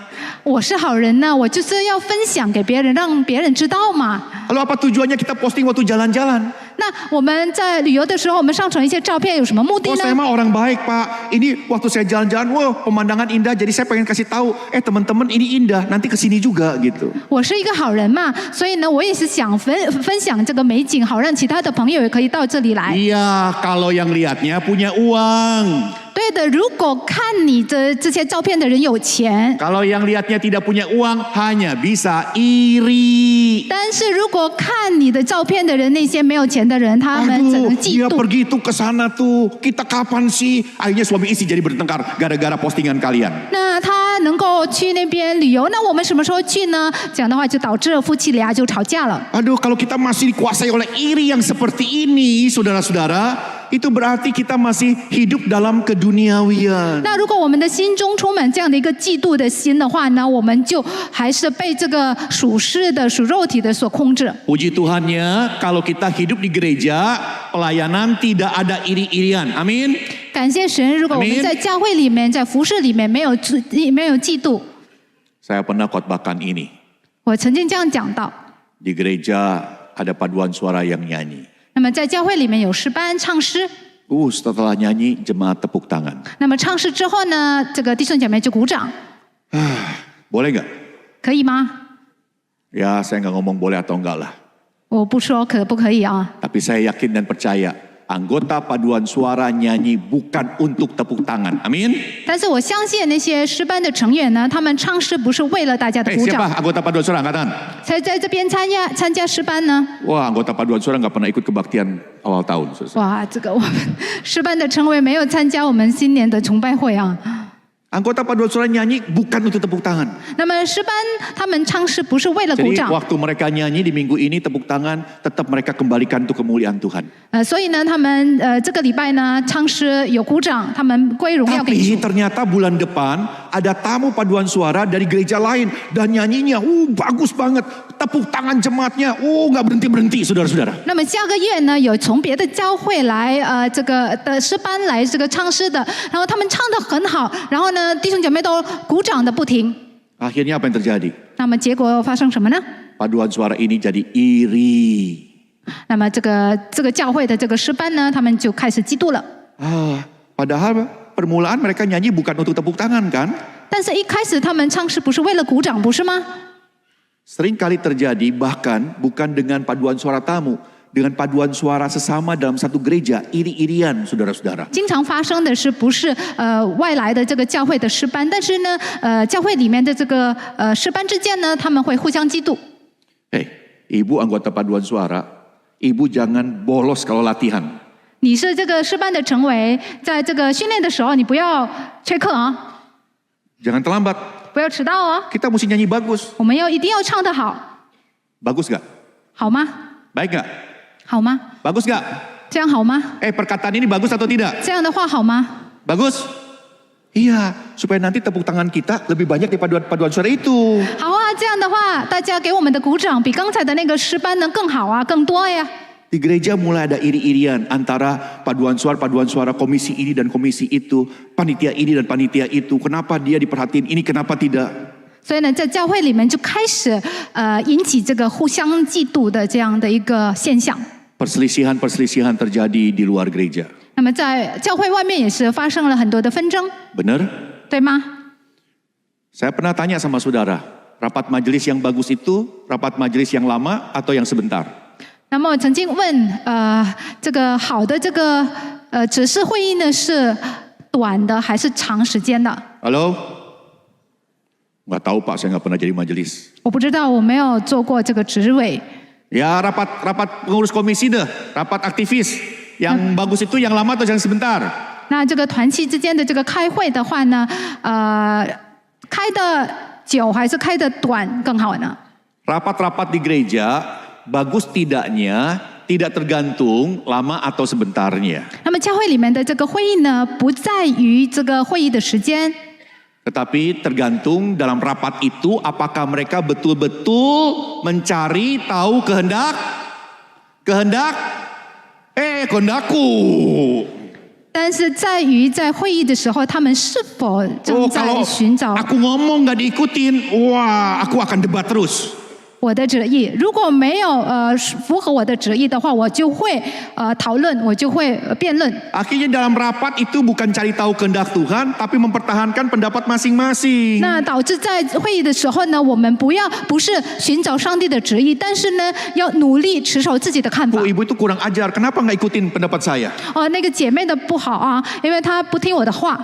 Speaker 2: 我是好人呢，我就是要分享给别人，让别人知道嘛。
Speaker 1: Lalu apa tujuannya kita posting waktu jalan-jalan?
Speaker 2: 那我们在旅游的时候，我们上传一些照片有什么目的
Speaker 1: Saya
Speaker 2: 呢？
Speaker 1: mah orang baik, Pak. Ini waktu saya jalan-jalan, wow, pemandangan indah. Jadi saya pengen kasih tahu, teman-teman ini indah. Nanti kesini juga gitu.
Speaker 2: 我是一个好人嘛，所以呢，我也是想分享这个美景，好让其他的朋友也可以到这里来。
Speaker 1: Iya, kalau yang lihatnya punya uang.
Speaker 2: 对的，如果看你的这些照片的人有钱，
Speaker 1: Kalau yang lihatnya tidak punya uang, hanya bisa iri.
Speaker 2: 但是如果看你的照片的人，那些没有钱的人，他们只
Speaker 1: Aduh,
Speaker 2: 能嫉
Speaker 1: dia
Speaker 2: 妒。
Speaker 1: pergi tuh ke sana tuh. Kita kapan sih? Akhirnya suami istri jadi bertengkar gara-gara postingan kalian.
Speaker 2: 那他能够去那边旅游，那我们什么时候去呢？这样的话就导致了夫妻俩就吵架了。
Speaker 1: Aduh, kalau kita masih dikuasai oleh iri yang seperti ini, saudara-saudara, itu berarti kita masih hidup dalam keduniawian.
Speaker 2: 那如果我们的心中充满这样的一个嫉妒的心的话呢，我们就还是被这个属世的、属肉体的所控制。
Speaker 1: Puji Tuhannya, kalau kita hidup di gereja, pelayanan tidak ada iri-irian. Amin.
Speaker 2: 感谢神，如果我们
Speaker 1: Amin
Speaker 2: 在教会里面、在服饰里面没有嫉妒，
Speaker 1: Saya pernah khotbahkan ini.
Speaker 2: 我曾经这样讲到。
Speaker 1: Di gereja ada paduan suara yang nyanyi.
Speaker 2: 那么在教会里面有诗班唱诗，
Speaker 1: Setelah nyanyi, jemaat tepuk tangan.
Speaker 2: 那么唱诗之后呢，这个弟兄姐妹就鼓掌，
Speaker 1: Boleh nggak?
Speaker 2: 可以吗？
Speaker 1: Ya, saya nggak ngomong boleh atau enggak lah.
Speaker 2: 我不说可不可以啊，
Speaker 1: Tapi saya yakin dan percaya, anggota paduan suara nyanyi bukan untuk tepuk tangan. Amin.
Speaker 2: 但是我相信那些诗班的成员呢，他们唱诗不是为了大家的鼓掌，
Speaker 1: Siapa anggota paduan suara angkat tangan?
Speaker 2: 才在这边参加诗班呢。
Speaker 1: Wah, anggota paduan suara nggak pernah ikut kebaktian awal tahun. Saudara.
Speaker 2: 哇，这个我们诗班的成员没有参加我们新年的崇拜会啊。
Speaker 1: Anggota paduan suara nyanyi bukan untuk tepuk tangan.
Speaker 2: 那么诗班他们唱诗不是为了鼓
Speaker 1: Jadi
Speaker 2: 掌，
Speaker 1: waktu mereka nyanyi di minggu ini tepuk tangan, tetap mereka kembalikan untuk kemuliaan Tuhan.
Speaker 2: 所以呢，他们这个礼拜呢唱诗有鼓掌，他们归荣耀给
Speaker 1: Tapi
Speaker 2: 主。
Speaker 1: ternyata bulan depan ada tamu paduan suara dari gereja lain dan nyanyinya, bagus banget. Tepuk tangan jemaatnya, nggak berhenti-berhenti, saudara-saudara.
Speaker 2: 那么下个月呢，有从别的教会来这个的诗班来这个唱诗的，然后他们唱得很好，然后呢弟兄姐妹都鼓掌的不停。
Speaker 1: Akhirnya apa yang terjadi?
Speaker 2: 那么结果发生什么呢？
Speaker 1: Paduan suara ini jadi iri.
Speaker 2: 那么这个教会的这个诗班呢，他们就开始嫉妒了。
Speaker 1: Padahal permulaan mereka nyanyi bukan untuk tepuk tangan kan?
Speaker 2: 但是一开始他们唱诗不是为了鼓掌，不是吗？
Speaker 1: Sering kali terjadi bahkan bukan dengan paduan suara tamu, dengan paduan suara sesama dalam satu gereja, iri-irian saudara-saudara.
Speaker 2: 经常发生的是不是外来的这个教会的诗班，但是呢教会里面的这个诗班之间呢，他们会互相嫉妒。
Speaker 1: Ibu anggota paduan suara, ibu jangan bolos kalau latihan.
Speaker 2: 你是这个诗班的成为，在这个训练的时候，你不要缺课啊，
Speaker 1: Jangan terlambat.
Speaker 2: 不要迟到哦。
Speaker 1: Kita mesti nyanyi bagus.
Speaker 2: 我们一定要唱得好，
Speaker 1: Bagus gak?
Speaker 2: 好吗？
Speaker 1: Baik gak?
Speaker 2: 好吗？
Speaker 1: Bagus gak?
Speaker 2: 这样好吗？
Speaker 1: Perkataan ini bagus atau tidak?
Speaker 2: 这样的话好吗？
Speaker 1: Bagus? Iya, supaya nanti tepuk tangan kita lebih banyak daripada paduan suara itu.
Speaker 2: 好啊，这样的话，大家给我们的鼓掌比刚才的那个诗班呢更好啊，更多呀。
Speaker 1: Di gereja mulai ada iri-irian antara paduan suara komisi ini dan komisi itu, panitia ini dan panitia itu. Kenapa dia diperhatiin, ini kenapa tidak?
Speaker 2: 所以呢，在教会里面就开始引起这个互相嫉妒的这样的一个现象。
Speaker 1: Perselisihan terjadi di luar gereja.
Speaker 2: 那么在教会外面也是发生了很多的纷争，
Speaker 1: Benar?
Speaker 2: 对吗？
Speaker 1: Saya pernah tanya sama saudara, rapat majelis yang bagus itu rapat majelis yang lama atau yang sebentar?
Speaker 2: 那么我曾经问这个好的这个执事会议呢是短的还是长时间的？
Speaker 1: Halo? Nggak tahu Pak, saya nggak pernah jadi majelis.
Speaker 2: 我不知道，我没有做过这个执委。
Speaker 1: Ya rapat pengurus komisi deh, rapat aktivis. Yang bagus itu yang lama atau yang sebentar?
Speaker 2: 那这个团契之间的这个开会的话呢，开的久还是开的短更好呢？
Speaker 1: Rapat-rapat di gereja bagus tidaknya tidak tergantung lama atau sebentarnya.
Speaker 2: 那么教会里面的这个会议呢，不在于这个会议的时间。
Speaker 1: Tetapi tergantung dalam rapat itu apakah mereka betul-betul mencari tahu kehendakku.
Speaker 2: 但是在于在会议的时候，他们是否正在
Speaker 1: Kalau
Speaker 2: 寻找
Speaker 1: aku ngomong nggak diikutin, wah aku akan debat terus.
Speaker 2: 我的旨意？如果没有符合我的旨意的话，我就会讨论，我就会辩论。
Speaker 1: Akhirnya dalam rapat itu bukan cari tahu kehendak Tuhan, tapi mempertahankan pendapat masing-masing.
Speaker 2: 那导致在会议的时候呢，我们不是寻找上帝的旨意，但是呢，要努力持守自己的看法。
Speaker 1: Bu, ibu itu kurang ajar, kenapa nggak ikutin pendapat saya?
Speaker 2: 那个姐妹的不好啊，因为她不听我的话，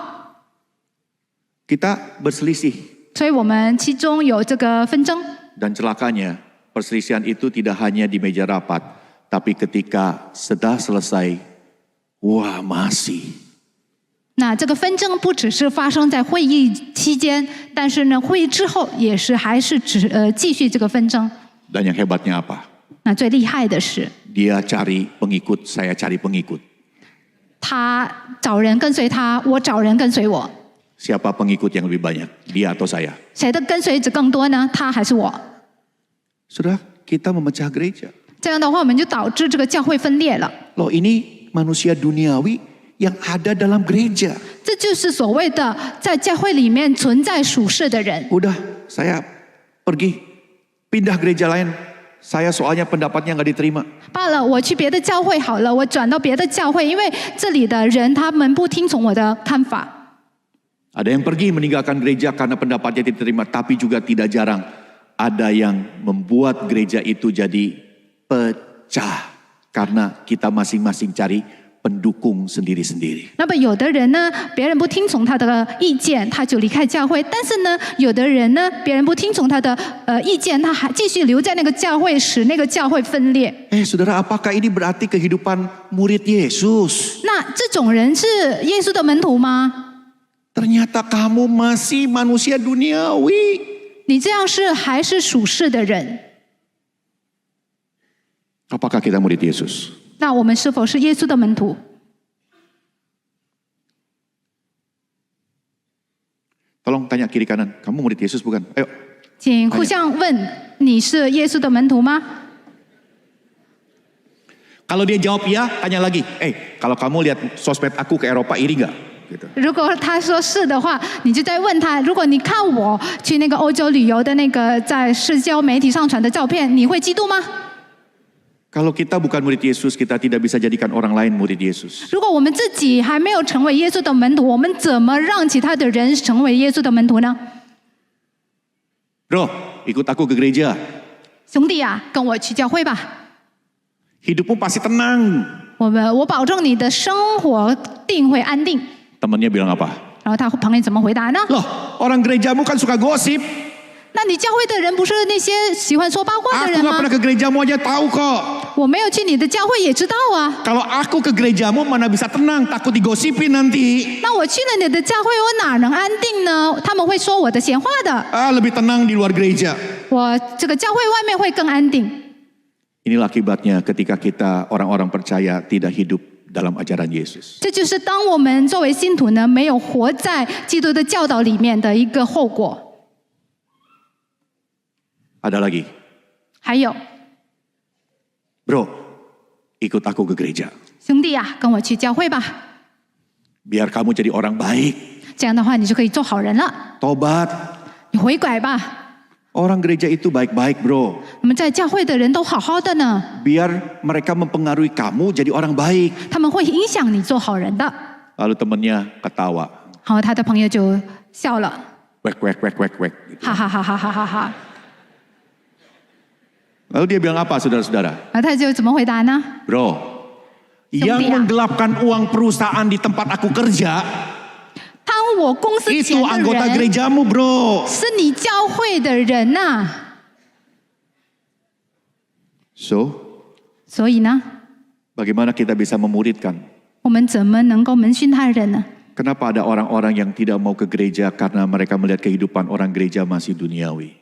Speaker 1: Kita berselisih.
Speaker 2: 所以我们其中有这个纷争。
Speaker 1: Dan celakanya, perselisihan itu tidak hanya di meja rapat, tapi ketika sudah selesai, wah masih.
Speaker 2: 那这个纷争不只是发生在会议期间，但是呢，会议之后也是还是继续这个纷争。
Speaker 1: Dan yang hebatnya apa?
Speaker 2: 那最厉害的是，
Speaker 1: Dia cari pengikut, saya cari pengikut.
Speaker 2: 他找人跟随他，我找人跟随我。
Speaker 1: Siapa pengikut yang lebih banyak? Dia atau saya?
Speaker 2: 谁的跟随者更多呢？他还是我？
Speaker 1: Sudah, kita memecah gereja.
Speaker 2: 这样的话，我们就导致这个教会分裂了。
Speaker 1: Loh ini manusia duniawi yang ada dalam gereja.
Speaker 2: 这就是所谓的在教会里面存在属世的人。
Speaker 1: Udah, saya pergi, pindah gereja lain. Saya soalnya pendapatnya nggak diterima.
Speaker 2: 罢了，我去别的教会好了，我转到别的教会，因为这里的人他们不听从我的看法。
Speaker 1: Ada yang pergi meninggalkan gereja karena pendapatnya diterima, tapi juga tidak jarang ada yang membuat gereja itu jadi pecah karena kita masing-masing cari pendukung sendiri-sendiri.
Speaker 2: 那么有的人呢，别人不听从他的意见，他就离开教会；但是呢，有的人呢，别人不听从他的意见，他还继续留在那个教会，使那个教会分裂。
Speaker 1: Saudara, apakah ini berarti kehidupan murid Yesus?
Speaker 2: 那这种人是耶稣的门徒吗？
Speaker 1: Ternyata kamu masih manusia duniawi.
Speaker 2: 你这样是还是属世的人？
Speaker 1: Apakah kita murid Yesus?
Speaker 2: 那我们是否是耶稣的门徒？
Speaker 1: Tolong tanya kiri kanan, kamu murid Yesus bukan? Ayo.
Speaker 2: 请互相问：你是耶稣的门徒吗？
Speaker 1: Kalau dia jawab ya, tanya lagi. Kalau kamu lihat sosmed aku ke Eropa, iri nggak? Gitu.
Speaker 2: 如果他说是的话，你就再问他：如果你看我去那个欧洲旅游的那个在社交媒体上传的照片，你会嫉妒吗？
Speaker 1: Kalau kita bukan murid Yesus, kita tidak bisa jadikan orang lain murid Yesus.
Speaker 2: 如果我们自己还没有成为耶稣的门徒，我们怎么让其他的人成为耶稣的门徒呢？
Speaker 1: Bro, ikut aku ke gereja.
Speaker 2: 兄弟啊，跟我去教会吧，
Speaker 1: Hidupmu pasti tenang.
Speaker 2: 我保证你的生活定会安定。
Speaker 1: Temannya bilang apa?
Speaker 2: 然后他旁边怎么回答呢？
Speaker 1: Loh, orang gerejamu kan suka gosip.
Speaker 2: 那你教会的人不是那些喜欢说八卦的
Speaker 1: Aku
Speaker 2: 人
Speaker 1: nggak
Speaker 2: 吗？
Speaker 1: pernah ke gerejamu aja tahu kok.
Speaker 2: 我没有去你的教会也知道啊。
Speaker 1: Kalau aku ke gerejamu mana bisa tenang, takut digosipin nanti.
Speaker 2: 那我去了你的教会，我哪能安定呢？他们会说我的闲话的。
Speaker 1: Lebih tenang di luar gereja.
Speaker 2: 我这个教会外面会更安定。
Speaker 1: Inilah akibatnya ketika kita orang-orang percaya tidak hidup dalam ajaran Yesus.
Speaker 2: 这就是当我们作为信徒呢，没有活在基督的教导里面的一个后果。
Speaker 1: Ada lagi.
Speaker 2: 还有，
Speaker 1: Bro, ikut aku ke gereja.
Speaker 2: 兄弟啊，跟我去教会吧，
Speaker 1: Biar kamu jadi orang baik.
Speaker 2: 这样的话你就可以做好人了。
Speaker 1: Tobat.
Speaker 2: 你悔改吧。
Speaker 1: Orang gereja itu baik-baik bro.
Speaker 2: 我们在教会的人都好好的呢，
Speaker 1: Biar mereka mempengaruhi kamu jadi orang baik.
Speaker 2: 他们会影响你做好人的。
Speaker 1: Lalu temennya ketawa.
Speaker 2: 好，他的朋友就笑了，
Speaker 1: Wek, wek, wek, wek, wek. Gitu.
Speaker 2: 哈哈哈哈哈哈哈。
Speaker 1: Lalu dia bilang apa saudara-saudara?
Speaker 2: 而他就怎么回答呢？
Speaker 1: Bro, yang menggelapkan uang perusahaan di tempat aku kerja,
Speaker 2: 贪污我公司
Speaker 1: itu
Speaker 2: 钱的
Speaker 1: anggota
Speaker 2: 人
Speaker 1: gerejamu bro.
Speaker 2: 是你教会的人呐、
Speaker 1: So,
Speaker 2: 所以呢，
Speaker 1: bagaimana kita bisa memuridkan?
Speaker 2: 我们怎么能够门训他人呢？
Speaker 1: Kenapa ada orang-orang yang tidak mau ke gereja karena mereka melihat kehidupan orang gereja masih duniawi?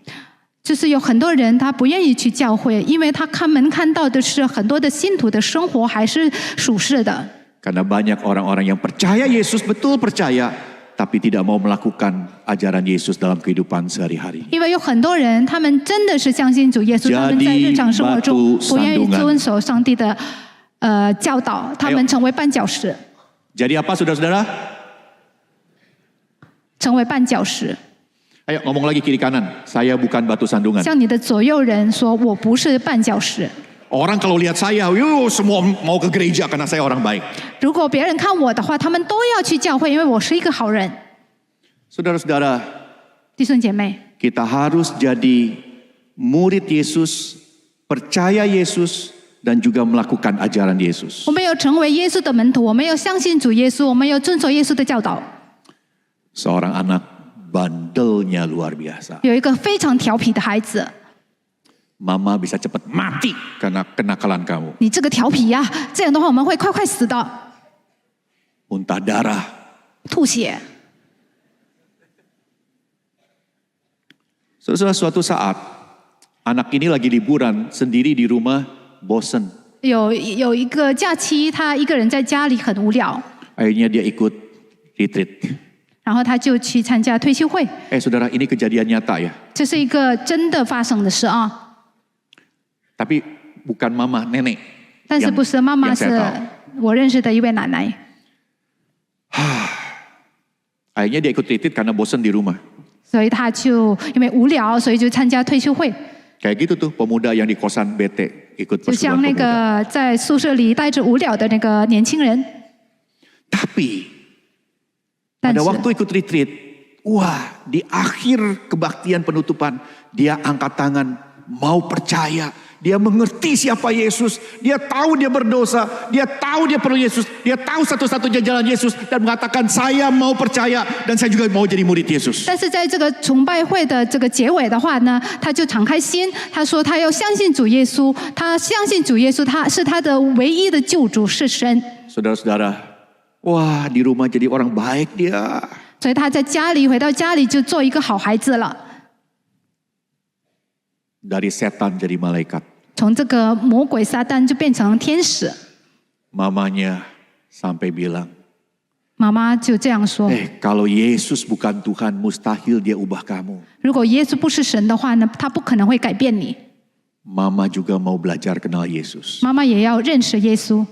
Speaker 2: 就是有很多人他不愿意去教会，因为他看到的是很多的信徒的生活还是属世的。
Speaker 1: Karena banyak orang-orang yang percaya Yesus, betul percaya, tapi tidak mau melakukan ajaran Yesus dalam kehidupan sehari-hari.
Speaker 2: 因为有很多人，他们真的是相信主耶稣，他们在日常生活中不愿意遵守上帝的教导，他们成为绊脚石，
Speaker 1: Jadi apa saudara-saudara?
Speaker 2: 成为绊脚石。
Speaker 1: Ayo ngomong lagi kiri kanan. Saya bukan batu sandungan.
Speaker 2: 向你的左右人说：“我不是绊脚石。”
Speaker 1: Orang kalau lihat saya, semua mau ke gereja karena saya orang baik.
Speaker 2: 如果别人看我的话，他们都要去教会，因为我是一个好人。
Speaker 1: Saudara-saudara,
Speaker 2: 弟兄姐妹，
Speaker 1: kita harus jadi murid Yesus, percaya Yesus, dan juga melakukan ajaran Yesus.
Speaker 2: 我们要成为耶稣的门徒，我们要相信主耶稣，我们要遵守耶稣的教导。
Speaker 1: Seorang anak bandelnya luar biasa.
Speaker 2: 有一个非常调皮的孩子，
Speaker 1: Mama bisa cepat mati karena kenakalan kamu.
Speaker 2: 你这个调皮呀、这样的话我们会快死的，
Speaker 1: Muntah darah.
Speaker 2: 吐血。
Speaker 1: Suatu saat, anak ini lagi liburan sendiri di rumah, bosen.
Speaker 2: 有一个假期，他一个人在家里很无聊，
Speaker 1: Akhirnya dia ikut retreat.
Speaker 2: 然后他就去参加退休会。
Speaker 1: Saudara, ini kejadian nyata ya.
Speaker 2: 这是一个真的发生的事啊，
Speaker 1: Tapi bukan mama, nenek.
Speaker 2: 但是不是妈妈
Speaker 1: yang
Speaker 2: 是
Speaker 1: saya tahu.
Speaker 2: 我认识的一位奶奶。
Speaker 1: Akhirnya dia ikut retreat karena bosen di rumah.
Speaker 2: 所以他就因为无聊，所以就参加退休会。
Speaker 1: Kayak gitu tuh pemuda yang di kosan bete ikut
Speaker 2: 就
Speaker 1: persetujuan
Speaker 2: 像那
Speaker 1: pemuda.
Speaker 2: 个在宿舍里带着无聊的那个年轻人，
Speaker 1: Tapi
Speaker 2: 但
Speaker 1: pada
Speaker 2: 是
Speaker 1: waktu ikut retreat, wah di akhir kebaktian penutupan dia angkat tangan mau percaya. Dia mengerti siapa Yesus, dia tahu dia berdosa, dia tahu dia perlu Yesus, dia tahu satu-satunya jalan Yesus dan mengatakan saya mau percaya dan saya juga mau jadi murid Yesus.
Speaker 2: 但是在这个崇拜会的这个结尾的话呢，他就敞开心，他说他要相信主耶稣，他相信主耶稣，他是他的唯一的救主，是神。
Speaker 1: Saudara-saudara, wah di rumah jadi orang baik dia.
Speaker 2: 所以他在家里回到家里就做一个好孩子了，
Speaker 1: Dari setan jadi malaikat.
Speaker 2: 从这个魔鬼撒旦就变成天使。
Speaker 1: Mamanya sampai bilang,
Speaker 2: 妈妈就这样说：
Speaker 1: kalau Yesus bukan Tuhan, mustahil dia ubah kamu.
Speaker 2: 如果耶稣不是神的话呢，他不可能会改变你。
Speaker 1: Mama juga mau belajar kenal Yesus.
Speaker 2: 妈妈也要认识耶稣。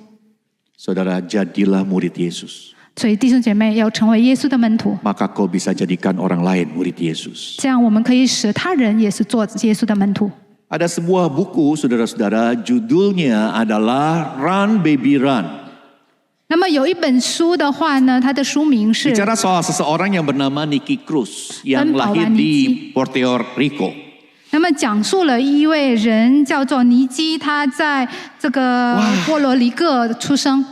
Speaker 1: Saudara, jadilah murid Yesus.
Speaker 2: 所以弟兄姐妹要成为耶稣的门徒，
Speaker 1: Maka kau bisa jadikan orang lain murid Yesus.
Speaker 2: 这样我们可以使他人也是做耶稣的门徒。
Speaker 1: Ada sebuah buku, saudara-saudara, judulnya adalah Run Baby Run.
Speaker 2: 那么有一本书的话呢，它的书名是
Speaker 1: Bicara soal seseorang yang bernama Nicky Cruz yang
Speaker 2: Paul
Speaker 1: lahir di
Speaker 2: Niki.
Speaker 1: Puerto Rico.
Speaker 2: 那么讲述了一位人叫做尼基，他在这个波罗尼各出生，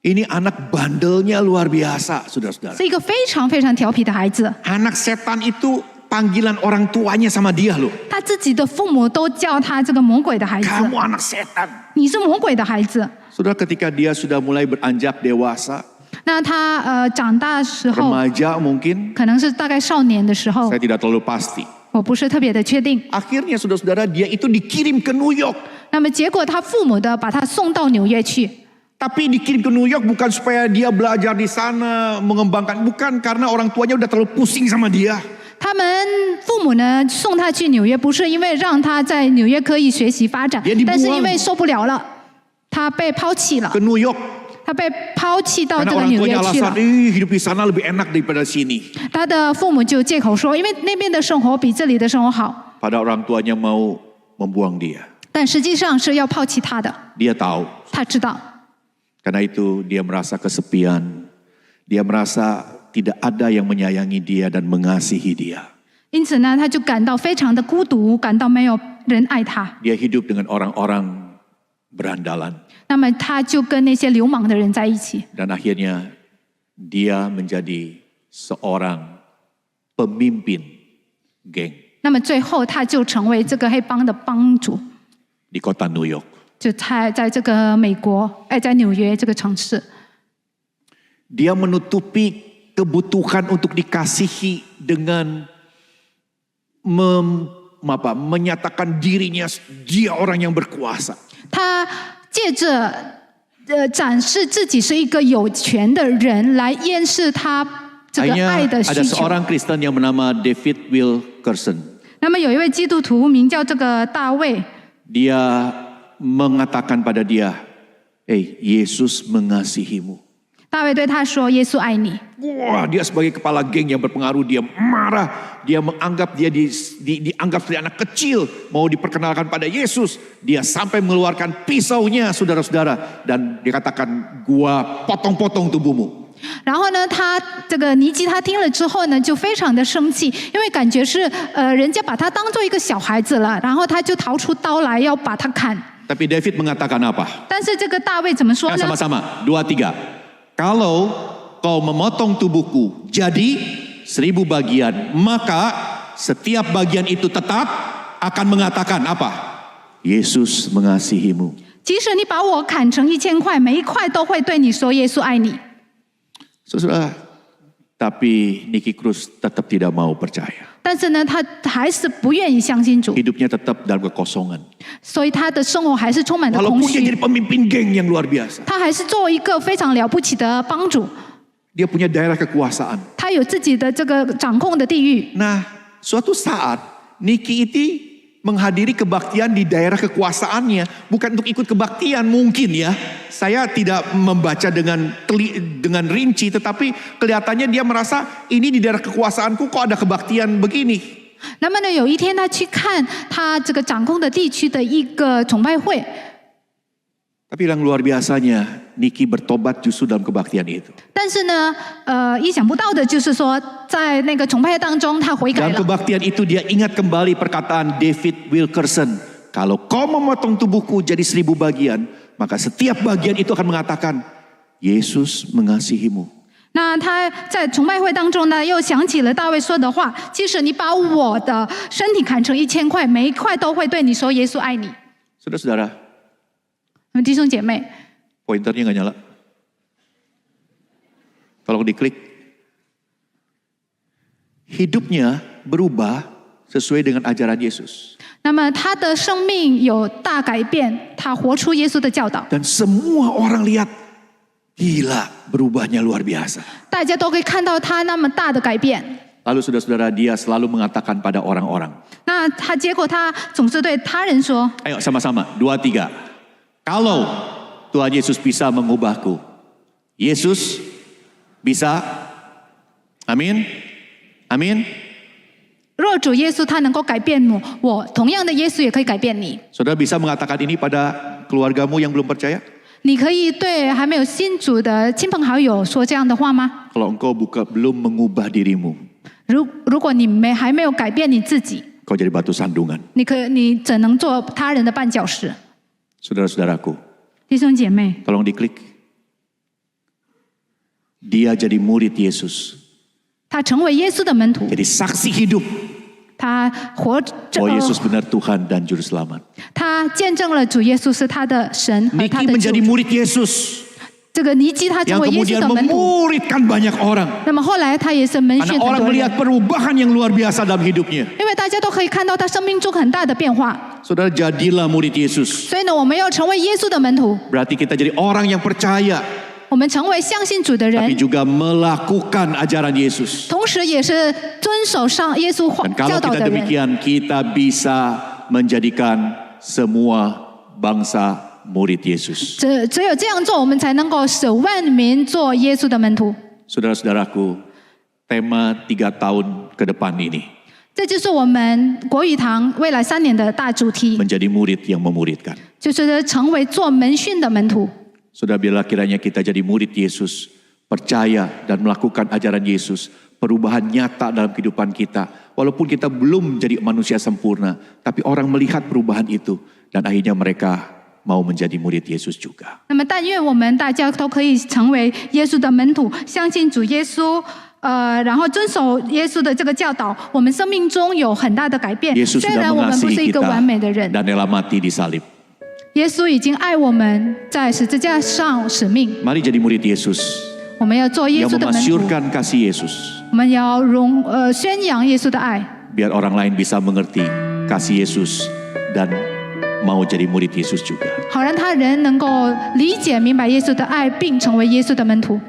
Speaker 1: Ini anak bandelnya luar biasa, saudara-saudara.
Speaker 2: 是一个非常非常调皮的孩子。
Speaker 1: Anak setan itu panggilan orang tuanya sama dia loh.
Speaker 2: 他自己的父母都叫他这个魔鬼的孩子，
Speaker 1: Kamu anak setan.
Speaker 2: 你是魔鬼的孩子。
Speaker 1: Saudara, ketika dia sudah mulai beranjak dewasa,
Speaker 2: 那他长大的时候，
Speaker 1: remaja mungkin,
Speaker 2: 可能是大概少年的时候，
Speaker 1: saya tidak terlalu pasti.
Speaker 2: 我不是特别的确定。
Speaker 1: Akhirnya saudara-saudara dia itu dikirim ke New York.
Speaker 2: 那么结果他父母的把他送到纽约去，
Speaker 1: Tapi dikirim ke New York bukan supaya dia belajar di sana, mengembangkan. Bukan, karena orang tuanya udah terlalu pusing sama dia.
Speaker 2: 他们父母呢送他去纽约，不是因为让他在纽约可以学习发展
Speaker 1: Dia dibuang，
Speaker 2: 但是因为受不了了，他被抛弃了
Speaker 1: Ke，New York.
Speaker 2: 他被抛弃到
Speaker 1: Karena
Speaker 2: 这个
Speaker 1: orang
Speaker 2: 纽约
Speaker 1: tuanya
Speaker 2: 去了
Speaker 1: alasan, hidup di sana lebih enak daripada sini.
Speaker 2: 他的父母就借口说，因为那边的生活比这里的生活好，
Speaker 1: Pada orang tuanya mau membuang dia.
Speaker 2: 但实际上是要抛弃他的。
Speaker 1: Dia tahu.
Speaker 2: 他知道，
Speaker 1: Karena itu dia merasa kesepian. Dia merasa tidak ada yang menyayangi dia dan mengasihi dia.
Speaker 2: 因此呢，他就感到非常的孤独，感到没有人爱他。
Speaker 1: Dia hidup dengan orang-orang berandalan.
Speaker 2: 那么他就跟那些流氓的人在一起，
Speaker 1: Dan akhirnya dia menjadi seorang pemimpin geng
Speaker 2: 那么最后他就成为这个黑帮的帮主，
Speaker 1: di kota New York.
Speaker 2: 就在这个美国，在纽约这个城市。
Speaker 1: Dia menutupi kebutuhan untuk dikasihi dengan menyatakan dirinya dia orang yang berkuasa.
Speaker 2: 他借着展示自己是一个有权的人，来掩饰他这个爱
Speaker 1: Akhirnya
Speaker 2: 的需
Speaker 1: ada
Speaker 2: 求。
Speaker 1: seorang Kristen yang bernama David Wilkerson.
Speaker 2: 那么有一位基督徒名叫这个大卫，
Speaker 1: Dia mengatakan pada dia, Yesus mengasihimu.
Speaker 2: 大卫对他说：“耶稣爱你。”
Speaker 1: Wah, dia sebagai kepala geng yang berpengaruh, dia marah. Dia menganggap dia dianggap seperti anak kecil, mau diperkenalkan pada Yesus. Dia sampai mengeluarkan pisaunya, saudara-saudara, dan dikatakan, gua potong-potong tubuhmu.
Speaker 2: 然后呢，他这个尼基他听了之后呢，就非常的生气，因为感觉是人家把他当做一个小孩子了，然后他就掏出刀来要把他砍。
Speaker 1: Tapi David mengatakan apa?
Speaker 2: 但是这个大卫怎么说呢？
Speaker 1: Sama-sama, 2, 3. Kalau kau memotong tubuhku jadi 1000 bagian, maka setiap bagian itu tetap akan mengatakan apa? Yesus mengasihimu.
Speaker 2: 即使你把我砍成1000块，每一块都会对你说耶稣爱你。
Speaker 1: Saudara, tapi Nicky Cruz tetap tidak mau percaya.
Speaker 2: 但是呢，他还是不愿意相信主，
Speaker 1: Hidupnya tetap dalam kekosongan.
Speaker 2: 所以他的生活还是充满着空
Speaker 1: Walaupun dia
Speaker 2: 虚
Speaker 1: jadi。pemimpin geng yang luar biasa.
Speaker 2: 他还是做一个非常了不起的帮主，
Speaker 1: Dia punya daerah kekuasaan.
Speaker 2: 他有自己的这个掌控的地域。
Speaker 1: Nah, suatu saat Nicky itu menghadiri kebaktian di daerah kekuasaannya, bukan untuk ikut kebaktian mungkin ya. Saya tidak membaca dengan rinci, tetapi kelihatannya dia merasa ini di daerah kekuasaanku kok ada kebaktian begini.
Speaker 2: 那么呢，有一天他去看他这个掌控的地区的一个崇拜会，
Speaker 1: Tapi yang luar biasanya, Nicky bertobat justru dalam kebaktian itu.
Speaker 2: 但是呢，意想不到的就是说，在那个崇拜当中他悔改
Speaker 1: Dalam
Speaker 2: 了。
Speaker 1: kebaktian itu dia ingat kembali perkataan David Wilkerson. Kalau kau memotong tubuhku jadi 1000 bagian, maka setiap bagian itu akan mengatakan, Yesus mengasihimu.
Speaker 2: 那他在崇拜会当中呢，又想起了大卫说的话：即使你把我的身体砍成1000块，每一块都会对你说耶稣爱你。
Speaker 1: Saudara-saudara,
Speaker 2: 那么弟兄姐妹，
Speaker 1: pointernya nggak nyala. Tolong diklik. Hidupnya berubah sesuai dengan ajaran Yesus.
Speaker 2: 那么他的生命有大改变，他活出耶稣的教导，
Speaker 1: Dan semua orang lihat, gila berubahnya luar biasa.
Speaker 2: 大家都可以看到他那么大的改变。
Speaker 1: Lalu saudara-saudara, dia selalu mengatakan pada orang-orang.
Speaker 2: 那结果他总是对他人说：
Speaker 1: Ayo sama-sama, 2, 3. Kalau Tuhan Yesus bisa mengubahku, Yesus bisa, amin, amin.
Speaker 2: 若主耶稣他能够改变我，同样的耶稣也可以改变你。
Speaker 1: Saudara bisa mengatakan ini pada keluargamu yang belum percaya?
Speaker 2: 你可以对还没有信主的亲朋好友说这样的话吗？
Speaker 1: Kalau engkau belum mengubah dirimu,
Speaker 2: 如果你还没有改变你自己，
Speaker 1: kau jadi batu sandungan.
Speaker 2: 你怎能做他人的绊脚石？
Speaker 1: Saudara-saudaraku,
Speaker 2: 弟兄姐妹，
Speaker 1: tolong diklik. Dia jadi murid Yesus,
Speaker 2: 他成为耶稣的门徒，
Speaker 1: jadi saksi hidup
Speaker 2: 他
Speaker 1: bahwa Yesus benar Tuhan dan Juru Selamat.
Speaker 2: 他见证了主耶稣是他的神和他
Speaker 1: Niki
Speaker 2: 的
Speaker 1: menjadi
Speaker 2: 主。
Speaker 1: murid Yesus
Speaker 2: 这个尼基他成
Speaker 1: yang
Speaker 2: 为耶稣
Speaker 1: kemudian
Speaker 2: 的门徒，
Speaker 1: memuridkan banyak orang.
Speaker 2: 那么后来他也是门
Speaker 1: Karena
Speaker 2: 训很
Speaker 1: orang
Speaker 2: 多人，
Speaker 1: melihat perubahan yang luar biasa dalam hidupnya.
Speaker 2: 因为大家都可以看到他生命中很大的变化。
Speaker 1: Saudara, jadilah murid Yesus.
Speaker 2: 所以呢，我们要成为耶稣的门徒，
Speaker 1: Berarti kita jadi orang yang percaya,
Speaker 2: 我们成为相信主的
Speaker 1: tapi
Speaker 2: 人，
Speaker 1: juga melakukan ajaran Yesus.
Speaker 2: 同时也是遵守上耶稣
Speaker 1: Dan
Speaker 2: 教
Speaker 1: kalau
Speaker 2: 导
Speaker 1: kita
Speaker 2: 的人。
Speaker 1: demikian, kita bisa menjadikan semua bangsa murid Yesus.
Speaker 2: 只有这样做，我们才能够使万民做耶稣的门徒。
Speaker 1: Saudara-saudaraku, tema 3 tahun ke depan ini
Speaker 2: 这就是我们国语堂未来3年的大主题，
Speaker 1: menjadi murid yang memuridkan.
Speaker 2: 就是成为做门训的门徒。
Speaker 1: Saudara, bila kiranya kita jadi murid Yesus, percaya dan melakukan ajaran Yesus, perubahan nyata dalam kehidupan kita. Walaupun kita belum jadi manusia sempurna, tapi orang melihat perubahan itu dan akhirnya mereka mau menjadi murid Yesus juga.
Speaker 2: 那么，但愿我们大家都可以成为耶稣的门徒，相信主耶稣，然后遵守耶稣的这个教导，我们生命中有很大的改变。
Speaker 1: Yesus
Speaker 2: 虽
Speaker 1: sudah
Speaker 2: 然我们不是
Speaker 1: mengasihi
Speaker 2: 一个
Speaker 1: kita
Speaker 2: 完美的人，
Speaker 1: dan rela mati di salib.
Speaker 2: 耶稣已经爱我们，在十字架上使命。
Speaker 1: Mari jadi murid Yesus
Speaker 2: 我们要做耶
Speaker 1: yang
Speaker 2: 稣的门徒，
Speaker 1: memasyurkan kasih Yesus.
Speaker 2: 我们要宣扬耶稣的爱，
Speaker 1: Biar orang lain bisa mengerti kasih Yesus dan mau jadi murid Yesus juga.
Speaker 2: 好让他人能够理解明白耶稣的爱，并成为耶稣的门徒。